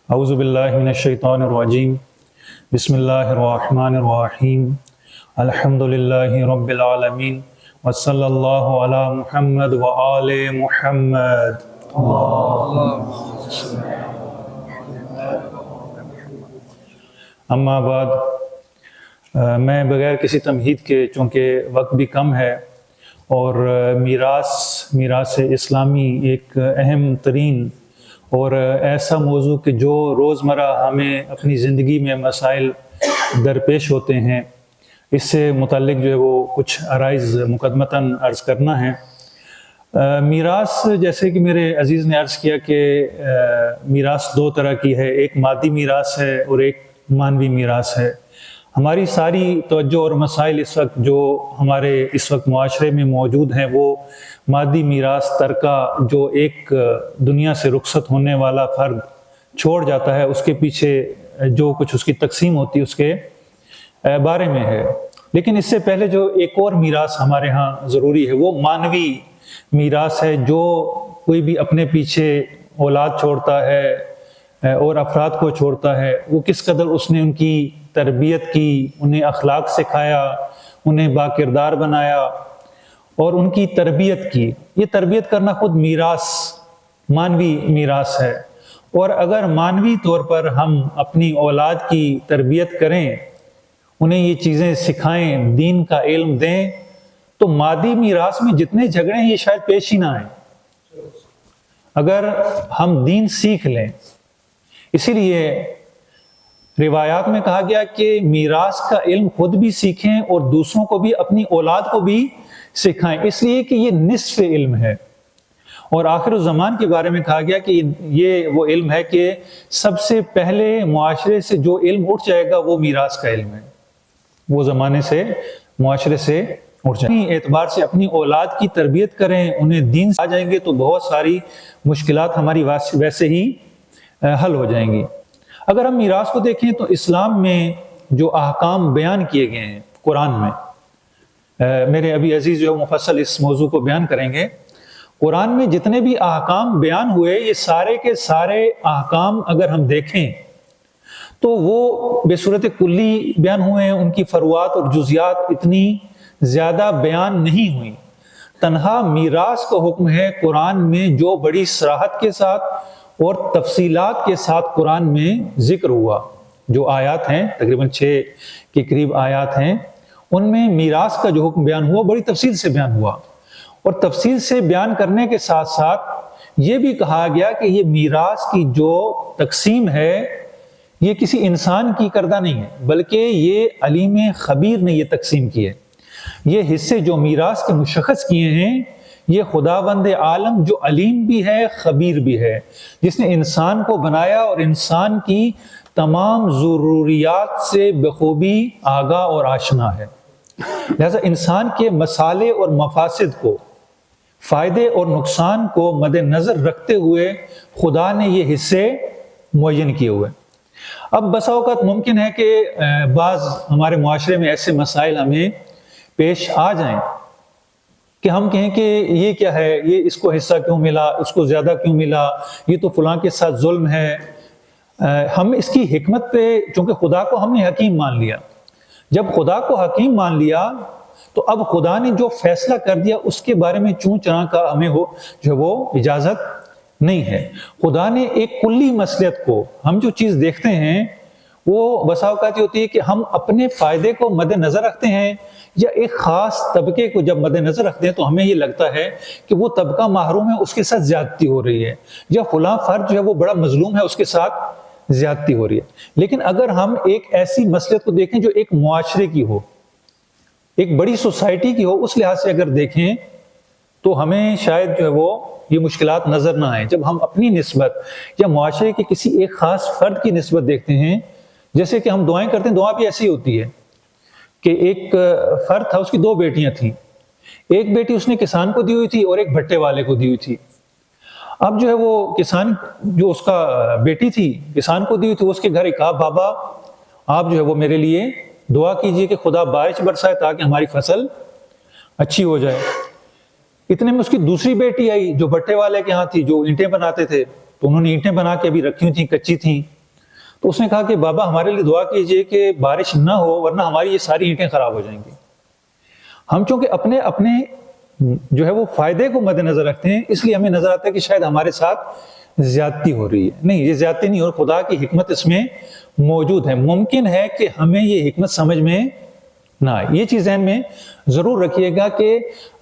اعوذ باللہ من الشیطان الرجیم بسم اللہ الرحمن الرحیم الحمد للہ رب العالمین وصلی اللہ علی محمد وآل محمد۔ اما بعد، میں بغیر کسی تمہید کے، چونکہ وقت بھی کم ہے اور میراث اسلامی ایک اہم ترین اور ایسا موضوع کہ جو روزمرہ ہمیں اپنی زندگی میں مسائل درپیش ہوتے ہیں، اس سے متعلق جو ہے وہ کچھ عرائض مقدمتاً عرض کرنا ہے۔ میراث، جیسے کہ میرے عزیز نے عرض کیا کہ میراث دو طرح کی ہے، ایک مادی میراث ہے اور ایک معنوی میراث ہے۔ ہماری ساری توجہ اور مسائل اس وقت جو ہمارے اس وقت معاشرے میں موجود ہیں وہ مادی میراث ترکہ، جو ایک دنیا سے رخصت ہونے والا فرد چھوڑ جاتا ہے، اس کے پیچھے جو کچھ اس کی تقسیم ہوتی ہے اس کے بارے میں ہے۔ لیکن اس سے پہلے جو ایک اور میراث ہمارے ہاں ضروری ہے وہ معنوی میراث ہے، جو کوئی بھی اپنے پیچھے اولاد چھوڑتا ہے اور افراد کو چھوڑتا ہے، وہ کس قدر اس نے ان کی تربیت کی، انہیں اخلاق سکھایا، انہیں باکردار بنایا اور ان کی تربیت کی۔ یہ تربیت کرنا خود میراث، معنوی میراث ہے۔ اور اگر معنوی طور پر ہم اپنی اولاد کی تربیت کریں، انہیں یہ چیزیں سکھائیں، دین کا علم دیں، تو مادی میراث میں جتنے جھگڑے ہیں یہ شاید پیش ہی نہ آئیں اگر ہم دین سیکھ لیں۔ اسی لیے روایات میں کہا گیا کہ میراث کا علم خود بھی سیکھیں اور دوسروں کو بھی، اپنی اولاد کو بھی سکھائیں، اس لیے کہ یہ نصف علم ہے۔ اور آخر الزمان کے بارے میں کہا گیا کہ یہ وہ علم ہے کہ سب سے پہلے معاشرے سے جو علم اٹھ جائے گا وہ میراث کا علم ہے، وہ زمانے سے، معاشرے سے اٹھ جائے گا۔ اعتبار سے اپنی اولاد کی تربیت کریں، انہیں دین سے آ جائیں گے تو بہت ساری مشکلات ہماری ویسے ہی حل ہو جائیں گی۔ اگر ہم میراث کو دیکھیں تو اسلام میں جو احکام بیان کیے گئے ہیں قرآن میں، میرے ابھی عزیز جو مفصل اس موضوع کو بیان کریں گے، قرآن میں جتنے بھی احکام بیان ہوئے، یہ سارے کے سارے احکام اگر ہم دیکھیں تو وہ بے صورت کلی بیان ہوئے ہیں، ان کی فروعات اور جزیات اتنی زیادہ بیان نہیں ہوئی۔ تنہا میراث کا حکم ہے قرآن میں جو بڑی صراحت کے ساتھ اور تفصیلات کے ساتھ قرآن میں ذکر ہوا۔ جو آیات ہیں، تقریباً 6 کے قریب آیات ہیں، ان میں میراث کا جو حکم بیان ہوا بڑی تفصیل سے بیان ہوا، اور تفصیل سے بیان کرنے کے ساتھ ساتھ یہ بھی کہا گیا کہ یہ میراث کی جو تقسیم ہے یہ کسی انسان کی کردہ نہیں ہے، بلکہ یہ علیم خبیر نے یہ تقسیم کی ہے۔ یہ حصے جو میراث کے مشخص کیے ہیں، یہ خداوند عالم جو علیم بھی ہے، خبیر بھی ہے، جس نے انسان کو بنایا اور انسان کی تمام ضروریات سے بخوبی آگاہ اور آشنا ہے۔ لہذا انسان کے مصالح اور مفاسد کو، فائدے اور نقصان کو مد نظر رکھتے ہوئے خدا نے یہ حصے معین کیے ہوئے۔ اب بسا اوقات ممکن ہے کہ بعض ہمارے معاشرے میں ایسے مسائل ہمیں پیش آ جائیں کہ ہم کہیں کہ یہ کیا ہے، یہ اس کو حصہ کیوں ملا، اس کو زیادہ کیوں ملا، یہ تو فلاں کے ساتھ ظلم ہے۔ ہم اس کی حکمت پہ، چونکہ خدا کو ہم نے حکیم مان لیا، جب خدا کو حکیم مان لیا تو اب خدا نے جو فیصلہ کر دیا اس کے بارے میں چوں چراں کا ہمیں جو وہ اجازت نہیں ہے۔ خدا نے ایک کلی مصلحت کو، ہم جو چیز دیکھتے ہیں وہ بسا اوقات یہ ہوتی ہے کہ ہم اپنے فائدے کو مد نظر رکھتے ہیں، یا ایک خاص طبقے کو جب مد نظر رکھتے ہیں تو ہمیں یہ لگتا ہے کہ وہ طبقہ محروم ہے، اس کے ساتھ زیادتی ہو رہی ہے، یا فلاں فرد جو ہے وہ بڑا مظلوم ہے، اس کے ساتھ زیادتی ہو رہی ہے۔ لیکن اگر ہم ایک ایسی مصلحت کو دیکھیں جو ایک معاشرے کی ہو، ایک بڑی سوسائٹی کی ہو، اس لحاظ سے اگر دیکھیں تو ہمیں شاید جو ہے وہ یہ مشکلات نظر نہ آئیں۔ جب ہم اپنی نسبت یا معاشرے کے کسی ایک خاص فرد کی نسبت دیکھتے ہیں، جیسے کہ ہم دعائیں کرتے ہیں، دعا بھی ایسی ہوتی ہے کہ ایک فرد تھا، اس کی 2 بیٹیاں تھیں، ایک بیٹی اس نے کسان کو دی ہوئی تھی اور ایک بھٹے والے کو دی ہوئی تھی۔ اب جو ہے وہ کسان، جو اس کا بیٹی تھی کسان کو دی ہوئی تھی، اس کے گھر کہا بابا آپ جو ہے وہ میرے لیے دعا کیجئے کہ خدا بارش برسائے تاکہ ہماری فصل اچھی ہو جائے۔ اتنے میں اس کی دوسری بیٹی آئی جو بھٹے والے کے ہاں تھی، جو اینٹیں بناتے تھے، تو انہوں نے اینٹیں بنا کے ابھی رکھی ہوئی تھیں، کچی تھیں، تو اس نے کہا کہ بابا ہمارے لیے دعا کیجئے کہ بارش نہ ہو ورنہ ہماری یہ ساری اینٹیں خراب ہو جائیں گی۔ ہم چونکہ اپنے جو ہے وہ فائدے کو مد نظر رکھتے ہیں، اس لیے ہمیں نظر آتا ہے کہ شاید ہمارے ساتھ زیادتی ہو رہی ہے۔ نہیں، یہ زیادتی نہیں ہو رہی، خدا کی حکمت اس میں موجود ہے۔ ممکن ہے کہ ہمیں یہ حکمت سمجھ میں نہ آئے۔ یہ چیز ذہن میں ضرور رکھیے گا کہ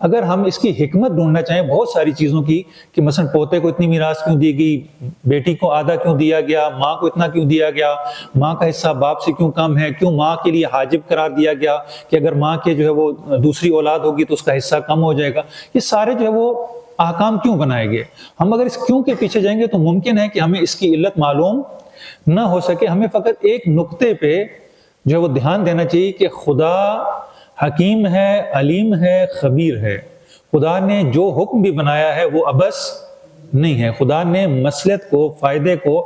اگر ہم اس کی حکمت ڈھونڈنا چاہیں بہت ساری چیزوں کی، کہ مثلا پوتے کو اتنی میراث کیوں دی گئی، بیٹی کو آدھا کیوں دیا گیا، ماں کو اتنا کیوں دیا گیا، ماں کا حصہ باپ سے کیوں کم ہے، کیوں ماں کے لیے حاجب قرار دیا گیا کہ اگر ماں کے جو ہے وہ دوسری اولاد ہوگی تو اس کا حصہ کم ہو جائے گا، یہ سارے جو ہے وہ احکام کیوں بنائے گئے۔ ہم اگر اس کیوں کے پیچھے جائیں گے تو ممکن ہے کہ ہمیں اس کی علت معلوم نہ ہو سکے۔ ہمیں فقط ایک نقطے پہ جو ہے وہ دھیان دینا چاہیے کہ خدا حکیم ہے، علیم ہے، خبیر ہے۔ خدا نے جو حکم بھی بنایا ہے وہ عبث نہیں ہے۔ خدا نے مصلحت کو، فائدے کو،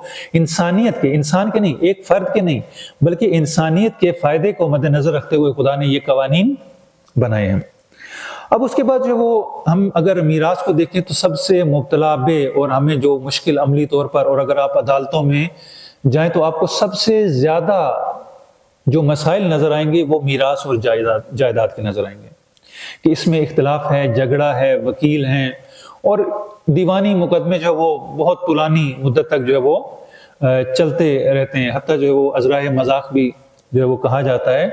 انسانیت کے، انسان کے نہیں، ایک فرد کے نہیں بلکہ انسانیت کے فائدے کو مد نظر رکھتے ہوئے خدا نے یہ قوانین بنائے ہیں۔ اب اس کے بعد جو وہ ہم اگر میراث کو دیکھیں تو سب سے مبتلا بے اور ہمیں جو مشکل عملی طور پر، اور اگر آپ عدالتوں میں جائیں تو آپ کو سب سے زیادہ جو مسائل نظر آئیں گے وہ میراث اور جائیداد کے نظر آئیں گے، کہ اس میں اختلاف ہے، جھگڑا ہے، وکیل ہیں، اور دیوانی مقدمے جو ہے وہ بہت طولانی مدت تک جو ہے وہ چلتے رہتے ہیں۔ حتیٰ جو ہے وہ ازراہ مذاق بھی جو ہے وہ کہا جاتا ہے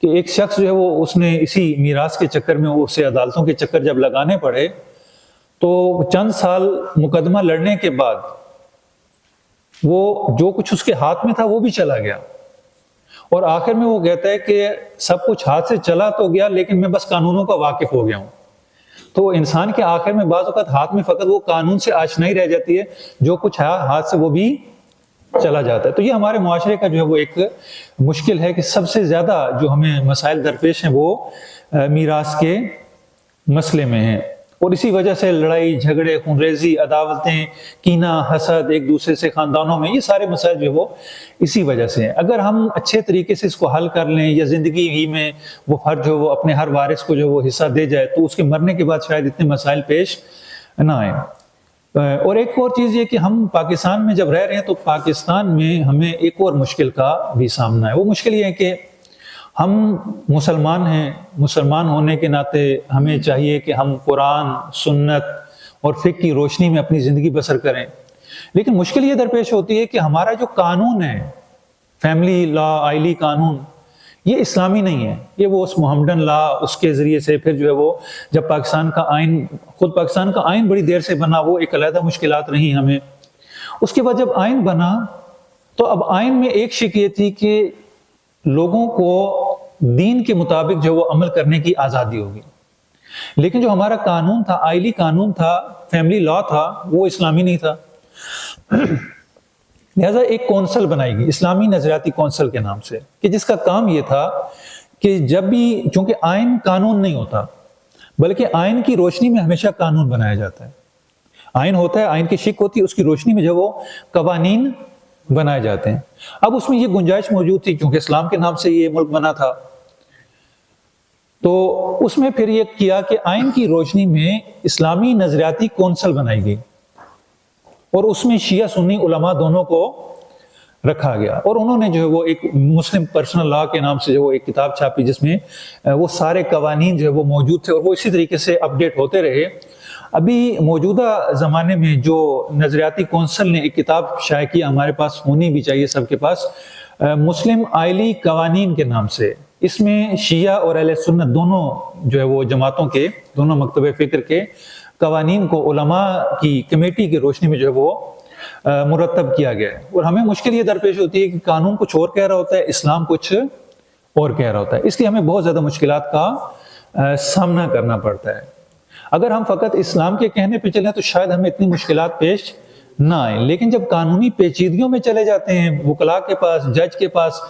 کہ ایک شخص جو ہے وہ اس نے اسی میراث کے چکر میں اسے عدالتوں کے چکر جب لگانے پڑے تو چند سال مقدمہ لڑنے کے بعد وہ جو کچھ اس کے ہاتھ میں تھا وہ بھی چلا گیا، اور آخر میں وہ کہتا ہے کہ سب کچھ ہاتھ سے چلا تو گیا لیکن میں بس قانونوں کا واقف ہو گیا ہوں۔ تو انسان کے آخر میں بعض اوقات ہاتھ میں فقط وہ قانون سے آشنائی رہ جاتی ہے، جو کچھ ہاتھ سے وہ بھی چلا جاتا ہے۔ تو یہ ہمارے معاشرے کا جو ہے وہ ایک مشکل ہے کہ سب سے زیادہ جو ہمیں مسائل درپیش ہیں وہ میراث کے مسئلے میں ہیں، اور اسی وجہ سے لڑائی جھگڑے، خونریزی، عداوتیں، کینہ، حسد ایک دوسرے سے خاندانوں میں، یہ سارے مسائل جو وہ اسی وجہ سے ہیں۔ اگر ہم اچھے طریقے سے اس کو حل کر لیں، یا زندگی ہی میں وہ فرد جو وہ اپنے ہر وارث کو جو وہ حصہ دے جائے تو اس کے مرنے کے بعد شاید اتنے مسائل پیش نہ آئیں۔ اور ایک اور چیز یہ کہ ہم پاکستان میں جب رہ رہے ہیں تو پاکستان میں ہمیں ایک اور مشکل کا بھی سامنا ہے۔ وہ مشکل یہ ہے کہ ہم مسلمان ہیں، مسلمان ہونے کے ناطے ہمیں چاہیے کہ ہم قرآن، سنت اور فقہ کی روشنی میں اپنی زندگی بسر کریں، لیکن مشکل یہ درپیش ہوتی ہے کہ ہمارا جو قانون ہے، فیملی لا، آئلی قانون، یہ اسلامی نہیں ہے۔ یہ وہ اس محمدن لا، اس کے ذریعے سے پھر جو ہے وہ جب پاکستان کا آئین، خود پاکستان کا آئین بڑی دیر سے بنا، وہ ایک علیحدہ مشکلات رہی ہمیں۔ اس کے بعد جب آئین بنا تو اب آئین میں ایک شک یہ تھی کہ لوگوں کو دین کے مطابق جو وہ عمل کرنے کی آزادی ہوگی، لیکن جو ہمارا قانون تھا، آئلی قانون تھا، فیملی لا تھا، وہ اسلامی نہیں تھا۔ لہذا ایک کونسل بنائی گئی اسلامی نظریاتی کونسل کے نام سے، کہ جس کا کام یہ تھا کہ جب بھی، چونکہ آئین قانون نہیں ہوتا بلکہ آئین کی روشنی میں ہمیشہ قانون بنایا جاتا ہے۔ آئین ہوتا ہے، آئین کی شک ہوتی ہے، اس کی روشنی میں جو وہ قوانین بنائے جاتے ہیں۔ اب اس میں یہ گنجائش موجود تھی کیونکہ اسلام کے نام سے یہ ملک بنا تھا، تو اس میں پھر یہ کیا کہ آئین کی روشنی میں اسلامی نظریاتی کونسل بنائی گئی، اور اس میں شیعہ سنی علماء دونوں کو رکھا گیا، اور انہوں نے جو ہے وہ ایک مسلم پرسنل لا کے نام سے جو وہ ایک کتاب چھاپی جس میں وہ سارے قوانین جو ہے وہ موجود تھے، اور وہ اسی طریقے سے اپڈیٹ ہوتے رہے۔ ابھی موجودہ زمانے میں جو نظریاتی کونسل نے ایک کتاب شائع کی، ہمارے پاس ہونی بھی چاہیے سب کے پاس، مسلم آئلی قوانین کے نام سے، اس میں شیعہ اور اہل سنت دونوں جو ہے وہ جماعتوں کے، دونوں مکتب فکر کے قوانین کو علماء کی کمیٹی کی روشنی میں جو ہے وہ مرتب کیا گیا ہے۔ اور ہمیں مشکل یہ درپیش ہوتی ہے کہ قانون کچھ اور کہہ رہا ہوتا ہے، اسلام کچھ اور کہہ رہا ہوتا ہے، اس لیے ہمیں بہت زیادہ مشکلات کا سامنا کرنا پڑتا ہے۔ اگر ہم فقط اسلام کے کہنے پہ چلیں تو شاید ہمیں اتنی مشکلات پیش نہ آئیں، لیکن جب قانونی پیچیدگیوں میں چلے جاتے ہیں، وکلاء کے پاس، جج کے پاس،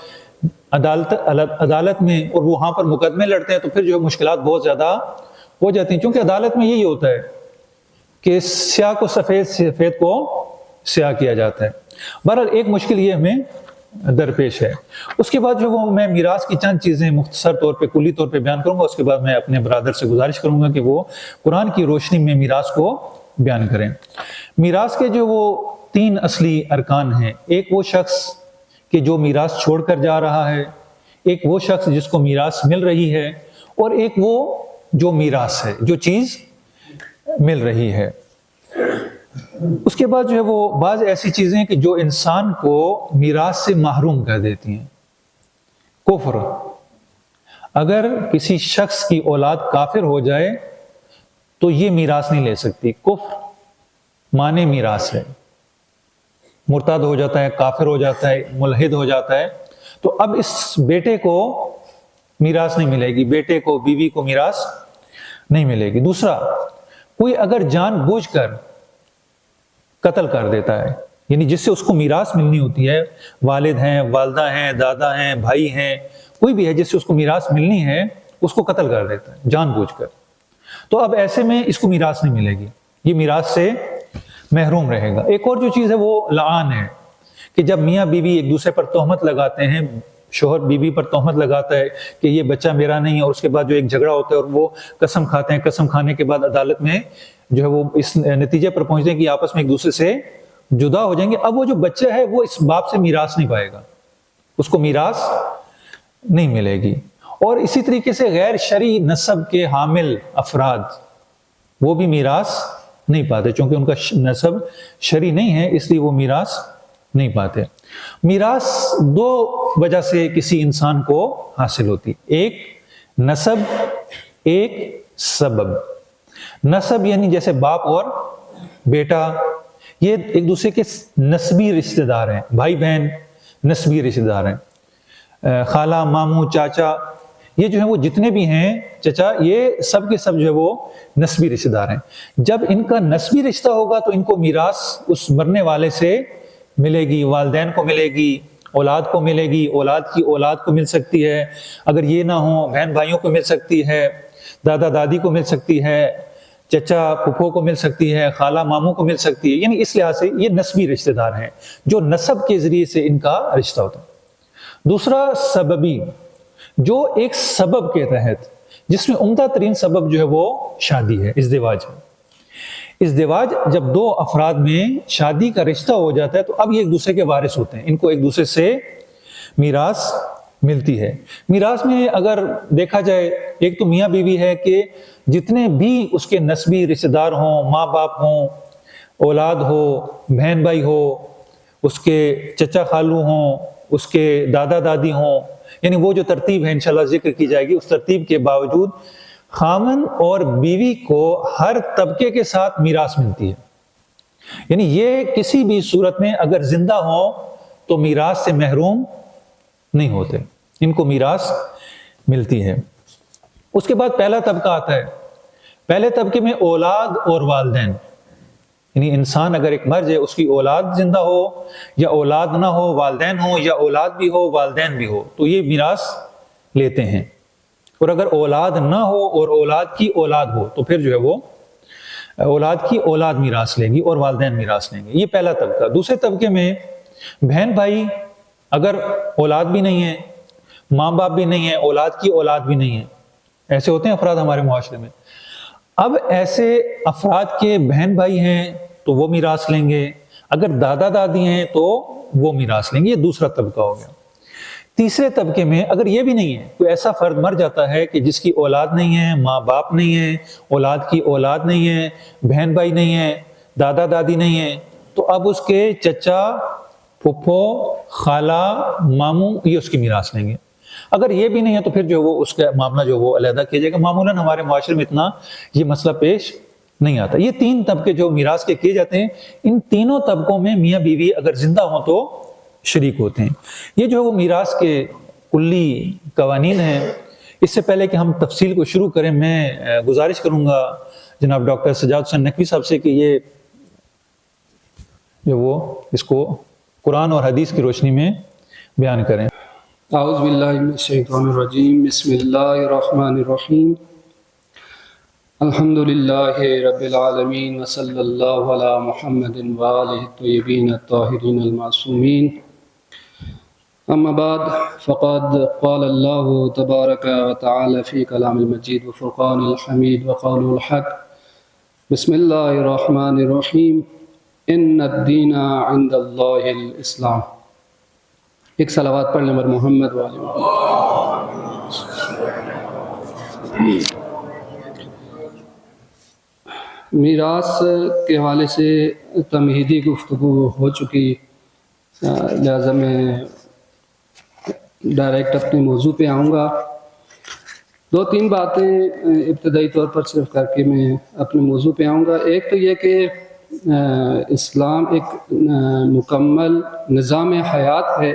عدالت میں، اور وہاں پر مقدمے لڑتے ہیں تو پھر جو ہے مشکلات بہت زیادہ ہو جاتی ہیں، کیونکہ عدالت میں یہی ہوتا ہے کہ سیاہ کو سفید، سفید کو سیاہ کیا جاتا ہے۔ بہرحال ایک مشکل یہ ہمیں درپیش ہے۔ اس کے بعد جو وہ میں میراث کی چند چیزیں مختصر طور پہ، کلی طور پہ بیان کروں گا، اس کے بعد میں اپنے برادر سے گزارش کروں گا کہ وہ قرآن کی روشنی میں میراث کو بیان کریں۔ میراث کے جو وہ 3 اصلی ارکان ہیں، ایک وہ شخص کہ جو میراث چھوڑ کر جا رہا ہے، ایک وہ شخص جس کو میراث مل رہی ہے، اور ایک وہ جو میراث ہے، جو چیز مل رہی ہے۔ اس کے بعد جو ہے وہ بعض ایسی چیزیں کہ جو انسان کو میراث سے محروم کر دیتی ہیں۔ کفر، اگر کسی شخص کی اولاد کافر ہو جائے تو یہ میراث نہیں لے سکتی۔ کفر معنی میراث ہے، مرتد ہو جاتا ہے، کافر ہو جاتا ہے، ملحد ہو جاتا ہے، تو اب اس بیٹے کو میراث نہیں ملے گی، بیٹے کو، بیوی کو میراث نہیں ملے گی۔ دوسرا، کوئی اگر جان بوجھ کر قتل کر دیتا ہے، یعنی جس سے اس کو میراث ملنی ہوتی ہے، والد ہیں، والدہ ہیں، دادا ہیں، بھائی ہیں، کوئی بھی ہے جس سے اس کو میراث ملنی ہے، اس کو قتل کر دیتا ہے جان بوجھ کر، تو اب ایسے میں اس کو میراث نہیں ملے گی، یہ میراث سے محروم رہے گا۔ ایک اور جو چیز ہے وہ لعان ہے، کہ جب میاں بیوی ایک دوسرے پر تہمت لگاتے ہیں، شوہر بیوی پر تہمت لگاتا ہے کہ یہ بچہ میرا نہیں ہے، اور اس کے بعد جو ایک جھگڑا ہوتا ہے اور وہ قسم کھاتے ہیں، قسم کھانے کے بعد عدالت میں جو ہے وہ اس نتیجے پر پہنچتے ہیں کہ آپس میں ایک دوسرے سے جدا ہو جائیں گے، اب وہ جو بچہ ہے وہ اس باپ سے میراث نہیں پائے گا، اس کو میراث نہیں ملے گی۔ اور اسی طریقے سے غیر شرعی نسب کے حامل افراد وہ بھی میراث نہیں پاتے، چونکہ ان کا نسب شرعی نہیں ہے، اس لیے وہ میراث نہیں پاتے۔ میراث دو وجہ سے کسی انسان کو حاصل ہوتی، ایک نسب، ایک سبب۔ نسب یعنی جیسے باپ اور بیٹا، یہ ایک دوسرے کے نسبی رشتہ دار ہیں، بھائی بہن نسبی رشتہ دار ہیں، خالہ، ماموں، چاچا، یہ جو ہیں وہ جتنے بھی ہیں چچا، یہ سب کے سب جو ہے وہ نسبی رشتہ دار ہیں۔ جب ان کا نسبی رشتہ ہوگا تو ان کو میراث اس مرنے والے سے ملے گی، والدین کو ملے گی، اولاد کو ملے گی، اولاد کی اولاد کو مل سکتی ہے، اگر یہ نہ ہو بہن بھائیوں کو مل سکتی ہے، دادا دادی کو مل سکتی ہے، چچا پھپھو کو مل سکتی ہے، خالہ ماموں کو مل سکتی ہے، یعنی اس لحاظ سے یہ نسبی رشتہ دار ہیں جو نسب کے ذریعے سے ان کا رشتہ ہوتا ہے۔ دوسرا سببی، جو ایک سبب کے تحت، جس میں عمدہ ترین سبب جو ہے وہ شادی ہے، ازدواج ہے۔ ازدواج جب دو افراد میں شادی کا رشتہ ہو جاتا ہے تو اب یہ ایک دوسرے کے وارث ہوتے ہیں، ان کو ایک دوسرے سے میراث ملتی ہے۔ میراث میں اگر دیکھا جائے، ایک تو میاں بیوی ہے کہ جتنے بھی اس کے نسبی رشتہ دار ہوں، ماں باپ ہوں، اولاد ہو، بہن بھائی ہو، اس کے چچا خالو ہوں، اس کے دادا دادی ہوں، یعنی وہ جو ترتیب ہے انشاءاللہ ذکر کی جائے گی، اس ترتیب کے باوجود خاوند اور بیوی کو ہر طبقے کے ساتھ میراث ملتی ہے، یعنی یہ کسی بھی صورت میں اگر زندہ ہوں تو میراث سے محروم نہیں ہوتے، ان کو میراث ملتی ہے۔ اس کے بعد پہلا طبقہ آتا ہے، پہلے طبقے میں اولاد اور والدین، یعنی انسان اگر ایک مر جائے، اس کی اولاد زندہ ہو یا اولاد نہ ہو، والدین ہو یا اولاد بھی ہو والدین بھی ہو، تو یہ میراث لیتے ہیں، اور اگر اولاد نہ ہو اور اولاد کی اولاد ہو تو پھر جو ہے وہ اولاد کی اولاد میراث لے گی اور والدین میراث لیں گے، یہ پہلا طبقہ۔ دوسرے طبقے میں بہن بھائی، اگر اولاد بھی نہیں ہے، ماں باپ بھی نہیں ہے، اولاد کی اولاد بھی نہیں ہے، ایسے ہوتے ہیں افراد ہمارے معاشرے میں، اب ایسے افراد کے بہن بھائی ہیں تو وہ میراث لیں گے، اگر دادا دادی ہیں تو وہ میراث لیں گے، یہ دوسرا طبقہ ہو گیا۔ تیسرے طبقے میں اگر یہ بھی نہیں ہے، کوئی ایسا فرد مر جاتا ہے کہ جس کی اولاد نہیں ہے، ماں باپ نہیں ہے، اولاد کی اولاد نہیں ہے، بہن بھائی نہیں ہے، دادا دادی نہیں ہے، تو اب اس کے چچا، پھپھو، خالہ، ماموں یہ اس کی میراث لیں گے۔ اگر یہ بھی نہیں ہے تو پھر جو وہ اس کا معاملہ جو وہ علیحدہ کیا جائے گا۔ معمولاً ہمارے معاشرے میں اتنا یہ مسئلہ پیش نہیں آتا۔ یہ تین طبقے جو میراث کے کیے جاتے ہیں، ان تینوں طبقوں میں میاں بیوی اگر زندہ ہوں تو شریک ہوتے ہیں۔ یہ جو ہے وہ میراث کے کلی قوانین ہیں۔ اس سے پہلے کہ ہم تفصیل کو شروع کریں، میں گزارش کروں گا جناب ڈاکٹر سجاد حسین نقوی صاحب سے کہ یہ جو وہ اس کو قرآن اور حدیث کی روشنی میں بیان کریں۔ اعوذ باللہ من الشیطان الرجیم، بسم اللہ الرحمن الرحیم، الحمد للہ رب العالمین، وصلی اللہ علی محمد وآلہ الطیبین الطاہرین المعصومین، اما بعد فقد قال اللہ تبارک وتعالی فی کلام المجید وفرقان الحمید وقول الحق، بسم اللہ الرحمن الرحیم، ان الدین عند اللہ الاسلام۔ ایک صلوات پڑھ لیں بر محمد وآل محمد۔ میراث کے حوالے سے تمہیدی گفتگو ہو چکی، لہٰذا میں ڈائریکٹ اپنے موضوع پہ آؤں گا۔ 2-3 باتیں ابتدائی طور پر صرف کر کے میں اپنے موضوع پہ آؤں گا۔ ایک تو یہ کہ اسلام ایک مکمل نظام حیات ہے،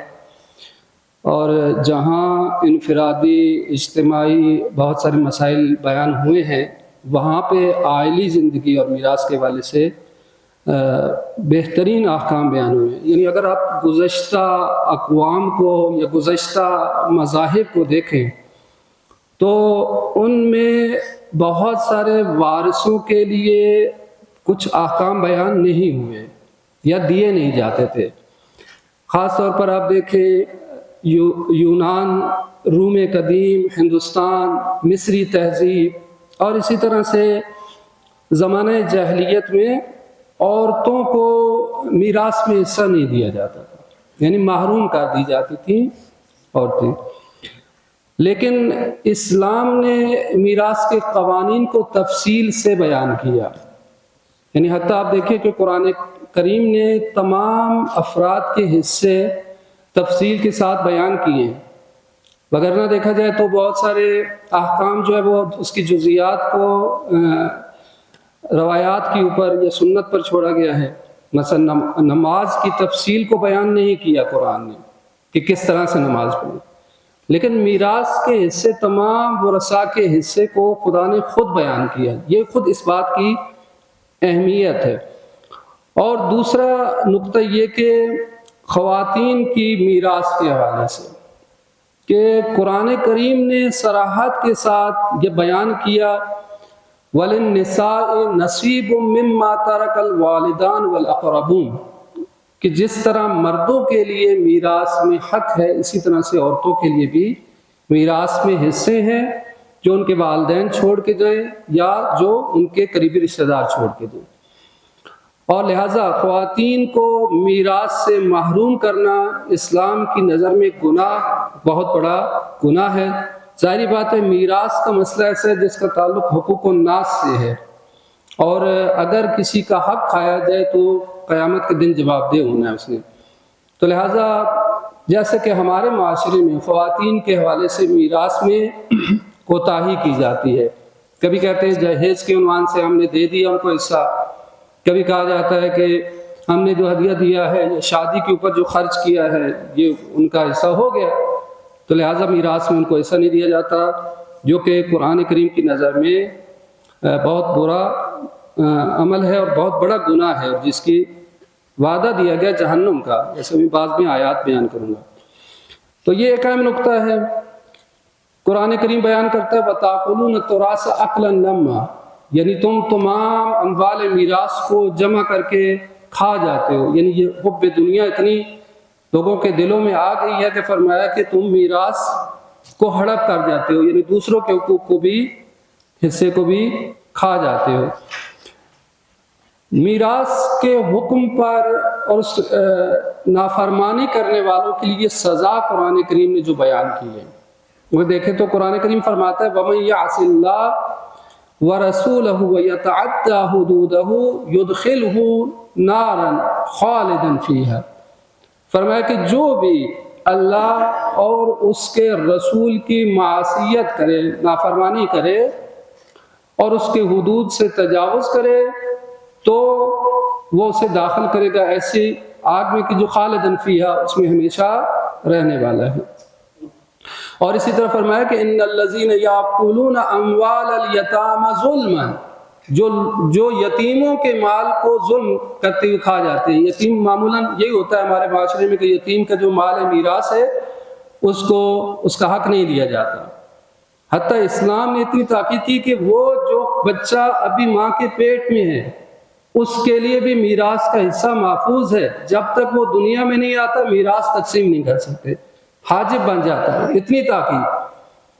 اور جہاں انفرادی اجتماعی بہت سارے مسائل بیان ہوئے ہیں، وہاں پہ عائلی زندگی اور میراث کے حوالے سے بہترین احکام بیان ہوئے ہیں۔ یعنی اگر آپ گزشتہ اقوام کو یا گزشتہ مذاہب کو دیکھیں تو ان میں بہت سارے وارثوں کے لیے کچھ احکام بیان نہیں ہوئے یا دیے نہیں جاتے تھے۔ خاص طور پر آپ دیکھیں یونان، روم قدیم، ہندوستان، مصری تہذیب، اور اسی طرح سے زمانہ جاہلیت میں عورتوں کو میراث میں حصہ نہیں دیا جاتا تھا، یعنی محروم کر دی جاتی تھیں عورتیں۔ لیکن اسلام نے میراث کے قوانین کو تفصیل سے بیان کیا، یعنی حتیٰ آپ دیکھیں کہ قرآن کریم نے تمام افراد کے حصے تفصیل کے ساتھ بیان کیے ہیں۔ وگرنہ دیکھا جائے تو بہت سارے احکام جو ہے وہ اس کی جزیات کو روایات کے اوپر یا سنت پر چھوڑا گیا ہے۔ مثلا نماز کی تفصیل کو بیان نہیں کیا قرآن نے کہ کس طرح سے نماز پڑھیں، لیکن میراث کے حصے، تمام ورثاء کے حصے کو خدا نے خود بیان کیا۔ یہ خود اس بات کی اہمیت ہے۔ اور دوسرا نقطہ یہ کہ خواتین کی میراث کے حوالے سے کہ قرآن کریم نے صراحت کے ساتھ یہ بیان کیا وَلِلنِّسَاءِ نَصِيبٌ مِّمَّا تَرَكَ الْوَالِدَانُ وَالْأَقْرَبُونَ، کہ جس طرح مردوں کے لیے میراث میں حق ہے، اسی طرح سے عورتوں کے لیے بھی میراث میں حصے ہیں جو ان کے والدین چھوڑ کے گئے یا جو ان کے قریبی رشتہ دار چھوڑ کے گئے۔ اور لہٰذا خواتین کو میراث سے محروم کرنا اسلام کی نظر میں گناہ، بہت بڑا گناہ ہے۔ ظاہری بات ہے میراث کا مسئلہ ایسا ہے جس کا تعلق حقوق الناس سے ہے، اور اگر کسی کا حق کھایا جائے تو قیامت کے دن جواب دہ ہونا ہے اس نے۔ تو لہٰذا جیسے کہ ہمارے معاشرے میں خواتین کے حوالے سے میراث میں کوتاہی کی جاتی ہے، کبھی کہتے ہیں جہیز کے عنوان سے ہم نے دے دیا ان کو حصہ، کبھی کہا جاتا ہے کہ ہم نے جو ہدیہ دیا ہے یا شادی کے اوپر جو خرچ کیا ہے یہ ان کا حصہ ہو گیا، تو لہٰذا میراث میں ان کو حصہ نہیں دیا جاتا، جو کہ قرآن کریم کی نظر میں بہت برا عمل ہے اور بہت بڑا گناہ ہے، اور جس کی وعدہ دیا گیا جہنم کا، جیسے میں بعض میں آیات بیان کروں گا۔ تو یہ ایک اہم نقطہ ہے۔ قرآن کریم بیان کرتا ہے وَتَأْكُلُونَ التُّرَاثَ أَكْلًا لَمًّا، یعنی تم تمام اموال میراث کو جمع کر کے کھا جاتے ہو۔ یعنی یہ حب دنیا اتنی لوگوں کے دلوں میں آ گئی ہے کہ فرمایا کہ تم میراث کو ہڑپ کر جاتے ہو، یعنی دوسروں کے حقوق کو بھی، حصے کو بھی کھا جاتے ہو۔ میراث کے حکم پر اور نافرمانی کرنے والوں کے لیے سزا قرآن کریم نے جو بیان کی ہے وہ دیکھیں تو قرآن کریم فرماتا ہے وَمَن يَعْصِ اللَّهَ وَرَسُولَهُ وَيَتَعَدَّىٰ حُدُودَهُ يُدْخِلْهُ نَارًا خَالِدًا فِيهَا، فرمایا کہ جو بھی اللہ اور اس کے رسول کی معصیت کرے، نافرمانی کرے اور اس کے حدود سے تجاوز کرے تو وہ اسے داخل کرے گا ایسی آگ میں کہ جو خالداً فیہا، اس میں ہمیشہ رہنے والا ہے۔ اور اسی طرح فرمایا کہ ان الذین یاکلون اموال الیتامی ظلما، جو یتیموں کے مال کو ظلم کرتے ہوئے کھا جاتے ہیں۔ یتیم معمولاً یہی ہوتا ہے ہمارے معاشرے میں کہ یتیم کا جو مال ہے، میراث ہے، اس کو اس کا حق نہیں دیا جاتا۔ حتیٰ اسلام نے اتنی تاکید کی کہ وہ جو بچہ ابھی ماں کے پیٹ میں ہے اس کے لیے بھی میراث کا حصہ محفوظ ہے، جب تک وہ دنیا میں نہیں آتا میراث تقسیم نہیں کر سکتے، حاجب بن جاتا ہے۔ اتنی تاکید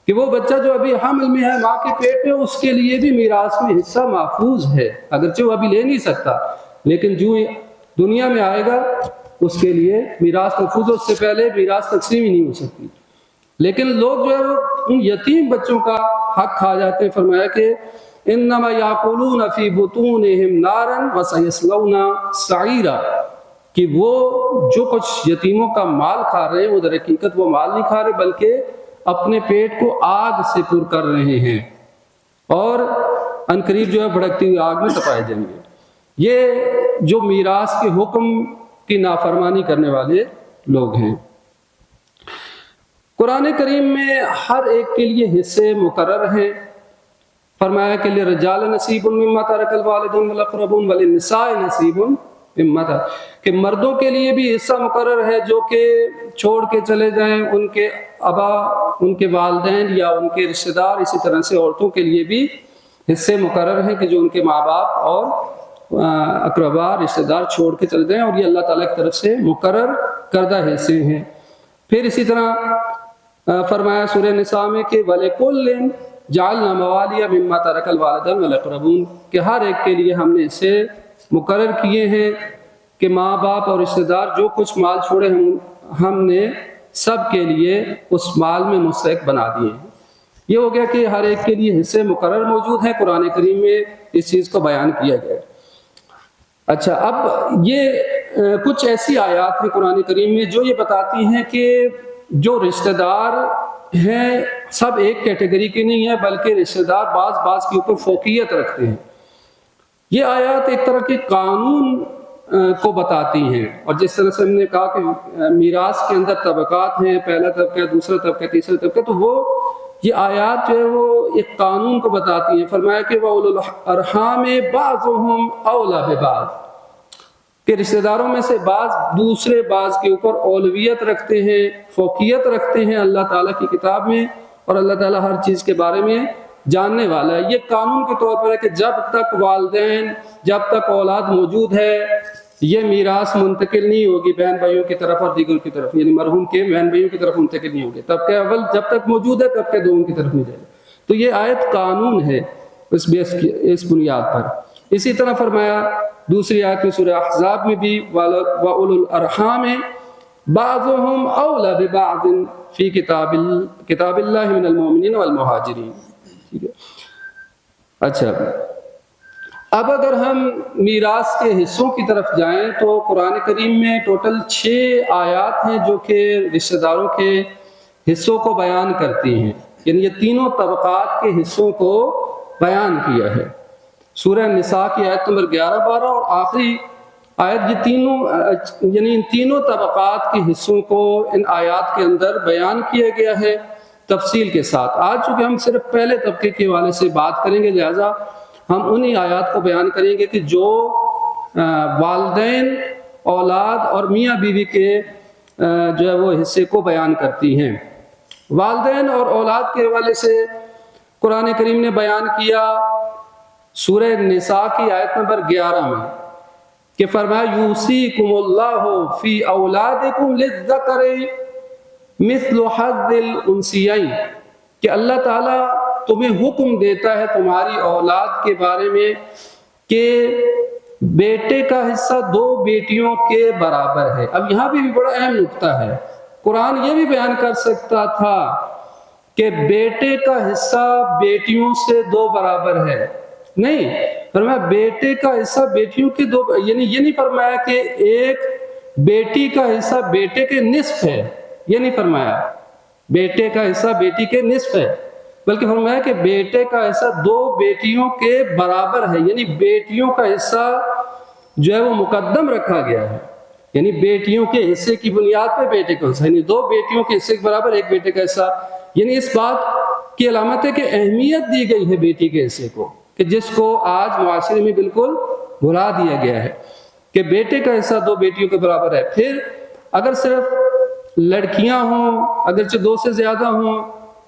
کہ وہ بچہ جو ابھی حمل میں ہے، ماں کے پیٹ میں، اس کے لیے بھی میراث میں حصہ محفوظ ہے، اگرچہ وہ ابھی لے نہیں سکتا، لیکن جو دنیا میں آئے گا اس کے لیے میراث محفوظ ہے، اس سے پہلے میراث تقسیم ہی نہیں ہو سکتی۔ لیکن لوگ جو ہے وہ ان یتیم بچوں کا حق کھا جاتے ہیں۔ فرمایا کہ انما یاکلون فی بطونہم نارا وسیصلون سعیرا، کہ وہ جو کچھ یتیموں کا مال کھا رہے ہیں وہ در حقیقت وہ مال نہیں کھا رہے بلکہ اپنے پیٹ کو آگ سے پر کر رہے ہیں، اور عنقریب جو ہے بھڑکتی ہوئی آگ میں تپائے جائیں گے۔ یہ جو میراث کے حکم کی نافرمانی کرنے والے لوگ ہیں۔ قرآن کریم میں ہر ایک کے لیے حصے مقرر ہیں۔ فرمایا کہ للرجال نصیب مما ترک الوالدین والاقربون وللنساء نصیب مما ترک، کہ مردوں کے لیے بھی حصہ مقرر ہے جو کہ چھوڑ کے چلے جائیں ان کے آبا، ان کے والدین یا ان کے رشتہ دار، اسی طرح سے عورتوں کے لیے بھی حصے مقرر ہیں کہ جو ان کے ماں باپ اور اقربا رشتہ دار چھوڑ کے چلے جائیں، اور یہ اللہ تعالیٰ کی طرف سے مقرر کردہ حصے ہیں۔ پھر اسی طرح فرمایا سورہ نساء میں کہ وَلِكُلٍّ جعلنا موالیا مما ترک الوالدین والاقربون، کہ ہر ایک کے لیے ہم نے اسے مقرر کیے ہیں کہ ماں باپ اور رشتہ دار جو کچھ مال چھوڑے ہم نے سب کے لیے اس مال میں مستحق بنا دیے ہیں۔ یہ ہو گیا کہ ہر ایک کے لیے حصے مقرر موجود ہیں، قرآن کریم میں اس چیز کو بیان کیا گیا۔ اچھا، اب یہ کچھ ایسی آیات ہیں قرآن کریم میں جو یہ بتاتی ہیں کہ جو رشتہ دار ہیں سب ایک کیٹیگری کے نہیں ہیں، بلکہ رشتہ دار بعض کے اوپر فوقیت رکھتے ہیں۔ یہ آیات ایک طرح کے قانون کو بتاتی ہیں، اور جس طرح سے ہم نے کہا کہ میراث کے اندر طبقات ہیں، پہلا طبقہ، دوسرا طبقہ، تیسرا طبقہ، تو وہ یہ آیات جو ہے وہ ایک قانون کو بتاتی ہیں۔ فرمایا کہ وَأُولُو الْأَرْحَامِ بَعْضُهُمْ أَوْلَىٰ بِبَعْضٍ، کہ رشتہ داروں میں سے بعض دوسرے بعض کے اوپر اولویت رکھتے ہیں، فوقیت رکھتے ہیں اللہ تعالیٰ کی کتاب میں، اور اللہ تعالیٰ ہر چیز کے بارے میں جاننے والا ہے۔ یہ قانون کے طور پر ہے کہ جب تک والدین، جب تک اولاد موجود ہے، یہ میراث منتقل نہیں ہوگی بہن بھائیوں کی طرف اور دیگر کی طرف، یعنی مرحوم کے بہن بھائیوں کی طرف منتقل نہیں ہوگی۔ طبقہ اول جب تک موجود ہے طبقہ دوم کی طرف نہیں جائے گا۔ تو یہ آیت قانون ہے اس بنیاد پر۔ اسی طرح فرمایا دوسری آیت میں سورہ احزاب میں بھی وَأُولُو الْأَرْحَامِ بَعْضُهُمْ أَوْلَىٰ بِبَعْضٍ فِي کتاب اللہ من المؤمنین والمہاجرین۔ ٹھیک ہے، اچھا، اب اگر ہم میراث کے حصوں کی طرف جائیں تو قرآن کریم میں ٹوٹل 6 آیات ہیں جو کہ رشتہ داروں کے حصوں کو بیان کرتی ہیں، یعنی یہ تینوں طبقات کے حصوں کو بیان کیا ہے۔ سورہ نساء کی آیت نمبر 11، 12 اور آخری آیت، یہ تینوں یعنی ان تینوں طبقات کے حصوں کو ان آیات کے اندر بیان کیا گیا ہے تفصیل کے ساتھ۔ آج چونکہ ہم صرف پہلے طبقے کے حوالے سے بات کریں گے، لہٰذا ہم انہی آیات کو بیان کریں گے کہ جو والدین، اولاد اور میاں بیوی کے جو ہے وہ حصے کو بیان کرتی ہیں۔ والدین اور اولاد کے حوالے سے قرآن کریم نے بیان کیا سورہ نساء کی آیت نمبر 11 میں کہ فرمایا یوصیکم اللہ فی اولادکم للذکر مثل حظ الانثیین، کہ اللہ تعالیٰ تمہیں حکم دیتا ہے تمہاری اولاد کے بارے میں کہ بیٹے کا حصہ 2 بیٹیوں کے برابر ہے۔ اب یہاں بھی بڑا اہم نقطہ ہے، قرآن یہ بھی بیان کر سکتا تھا کہ بیٹے کا حصہ بیٹیوں سے 2 برابر ہے، نہیں، فرمایا بیٹے کا حصہ بیٹیوں کے 2، یعنی یہ نہیں فرمایا کہ ایک بیٹی کا حصہ بیٹے کے نصف ہے، یہ نہیں فرمایا بیٹے کا حصہ بیٹی کے نصف ہے، بلکہ فرمایا کہ بیٹے کا حصہ 2 بیٹیوں کے برابر ہے، یعنی بیٹیوں کا حصہ جو ہے وہ مقدم رکھا گیا ہے، یعنی بیٹیوں کے حصے کی بنیاد پہ بیٹے کا حصہ، یعنی 2 بیٹیوں کے حصے کے برابر ایک بیٹے کا حصہ۔ یعنی اس بات کی علامت ہے کہ اہمیت دی گئی ہے بیٹی کے حصے کو، کہ جس کو آج معاشرے میں بالکل بھلا دیا گیا ہے کہ بیٹے کا حصہ 2 بیٹیوں کے برابر ہے۔ پھر اگر صرف لڑکیاں ہوں، اگرچہ 2 سے زیادہ ہوں،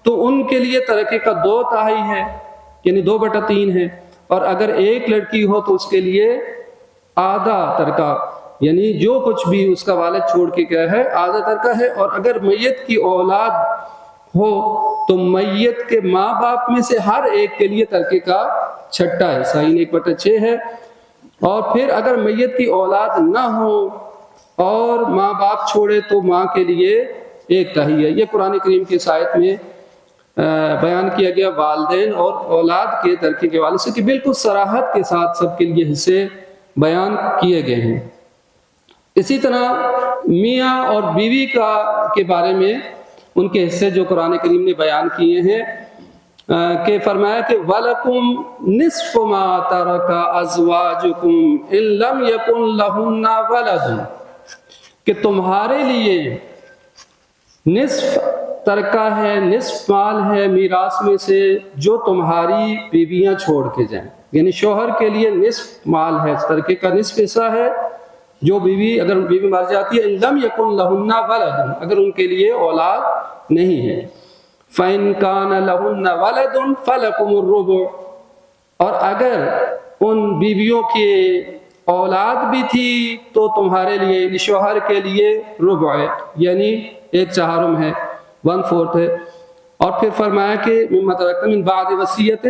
تو ان کے لیے ترکے کا 2 تہائی ہے، یعنی 2/3 ہے، اور اگر ایک لڑکی ہو تو اس کے لیے آدھا ترکہ، یعنی جو کچھ بھی اس کا والد چھوڑ کے گیا ہے آدھا ترکہ ہے۔ اور اگر میت کی اولاد ہو تو میت کے ماں باپ میں سے ہر ایک کے لیے ترکے کا 6واں حصہ، یعنی 1/6 ہے۔ اور پھر اگر میت کی اولاد نہ ہو اور ماں باپ چھوڑے تو ماں کے لیے ایک تہی ہے۔ یہ قرآن کریم کی اس آیت میں بیان کیا گیا والدین اور اولاد کے ترکے کے حوالے سے کہ بالکل صراحت کے ساتھ سب کے لیے حصے بیان کیے گئے ہیں۔ اسی طرح میاں اور بیوی کے بارے میں ان کے حصے جو قرآن کریم نے بیان کیے ہیں کہ فرمایا کہ وَلَكُمْ نِصْفُ مَا تَرَكَ أَزْوَاجُكُمْ إِن لَّمْ يَكُن لَّهُنَّ وَلَدٌ، کہ تمہارے لیے نصف ترکہ ہے، نصف مال ہے میراث میں سے جو تمہاری بیویاں چھوڑ کے جائیں، یعنی شوہر کے لیے نصف مال ہے، ترکے کا نصف حصہ ہے جو اگر بیوی مر جاتی ہے ان لم یکن لہن ولد، اگر ان کے لیے اولاد نہیں ہے، فَإِن كَانَ لَهُنَّ وَلَدٌ فَلَكُمُ الرُّبُعُ، اور اگر ان بیویوں کے اولاد بھی تھی تو تمہارے لیے یعنی شوہر کے لیے ربع ہے، یعنی 1/4 ہے، 1/4 ہے۔ اور پھر فرمایا کہ مما ترکتم من بعد وصیۃ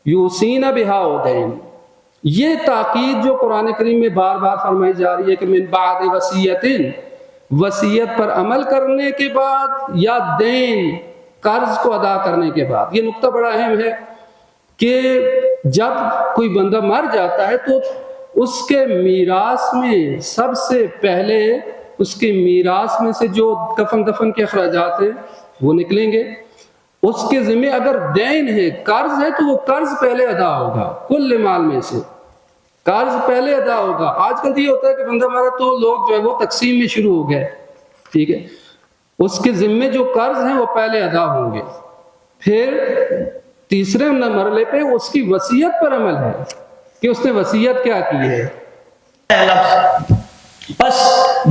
یوصین بہا أو دین، یہ تاکید جو قرآن کریم میں بار بار فرمائی جا رہی ہے کہ من بعد وصیۃ، وصیت پر عمل کرنے کے بعد یا دین قرض کو ادا کرنے کے بعد۔ یہ نقطہ بڑا اہم ہے کہ جب کوئی بندہ مر جاتا ہے تو اس کے میراث میں سب سے پہلے اس کے میراث میں سے جو کفن دفن کے اخراجات ہیں وہ نکلیں گے، اس کے ذمہ اگر دین ہے، قرض ہے، تو وہ قرض پہلے ادا ہوگا، کل مال میں سے قرض پہلے ادا ہوگا۔ آج کل یہ ہوتا ہے کہ بندہ مرا تو لوگ جو ہے وہ تقسیم میں شروع ہو گئے، ٹھیک ہے، اس کے ذمے جو قرض ہیں وہ پہلے ادا ہوں گے، پھر تیسرے مرحلے پہ اس کی وصیت پر عمل ہے کہ اس نے وصیت کیا کی ہے۔ بس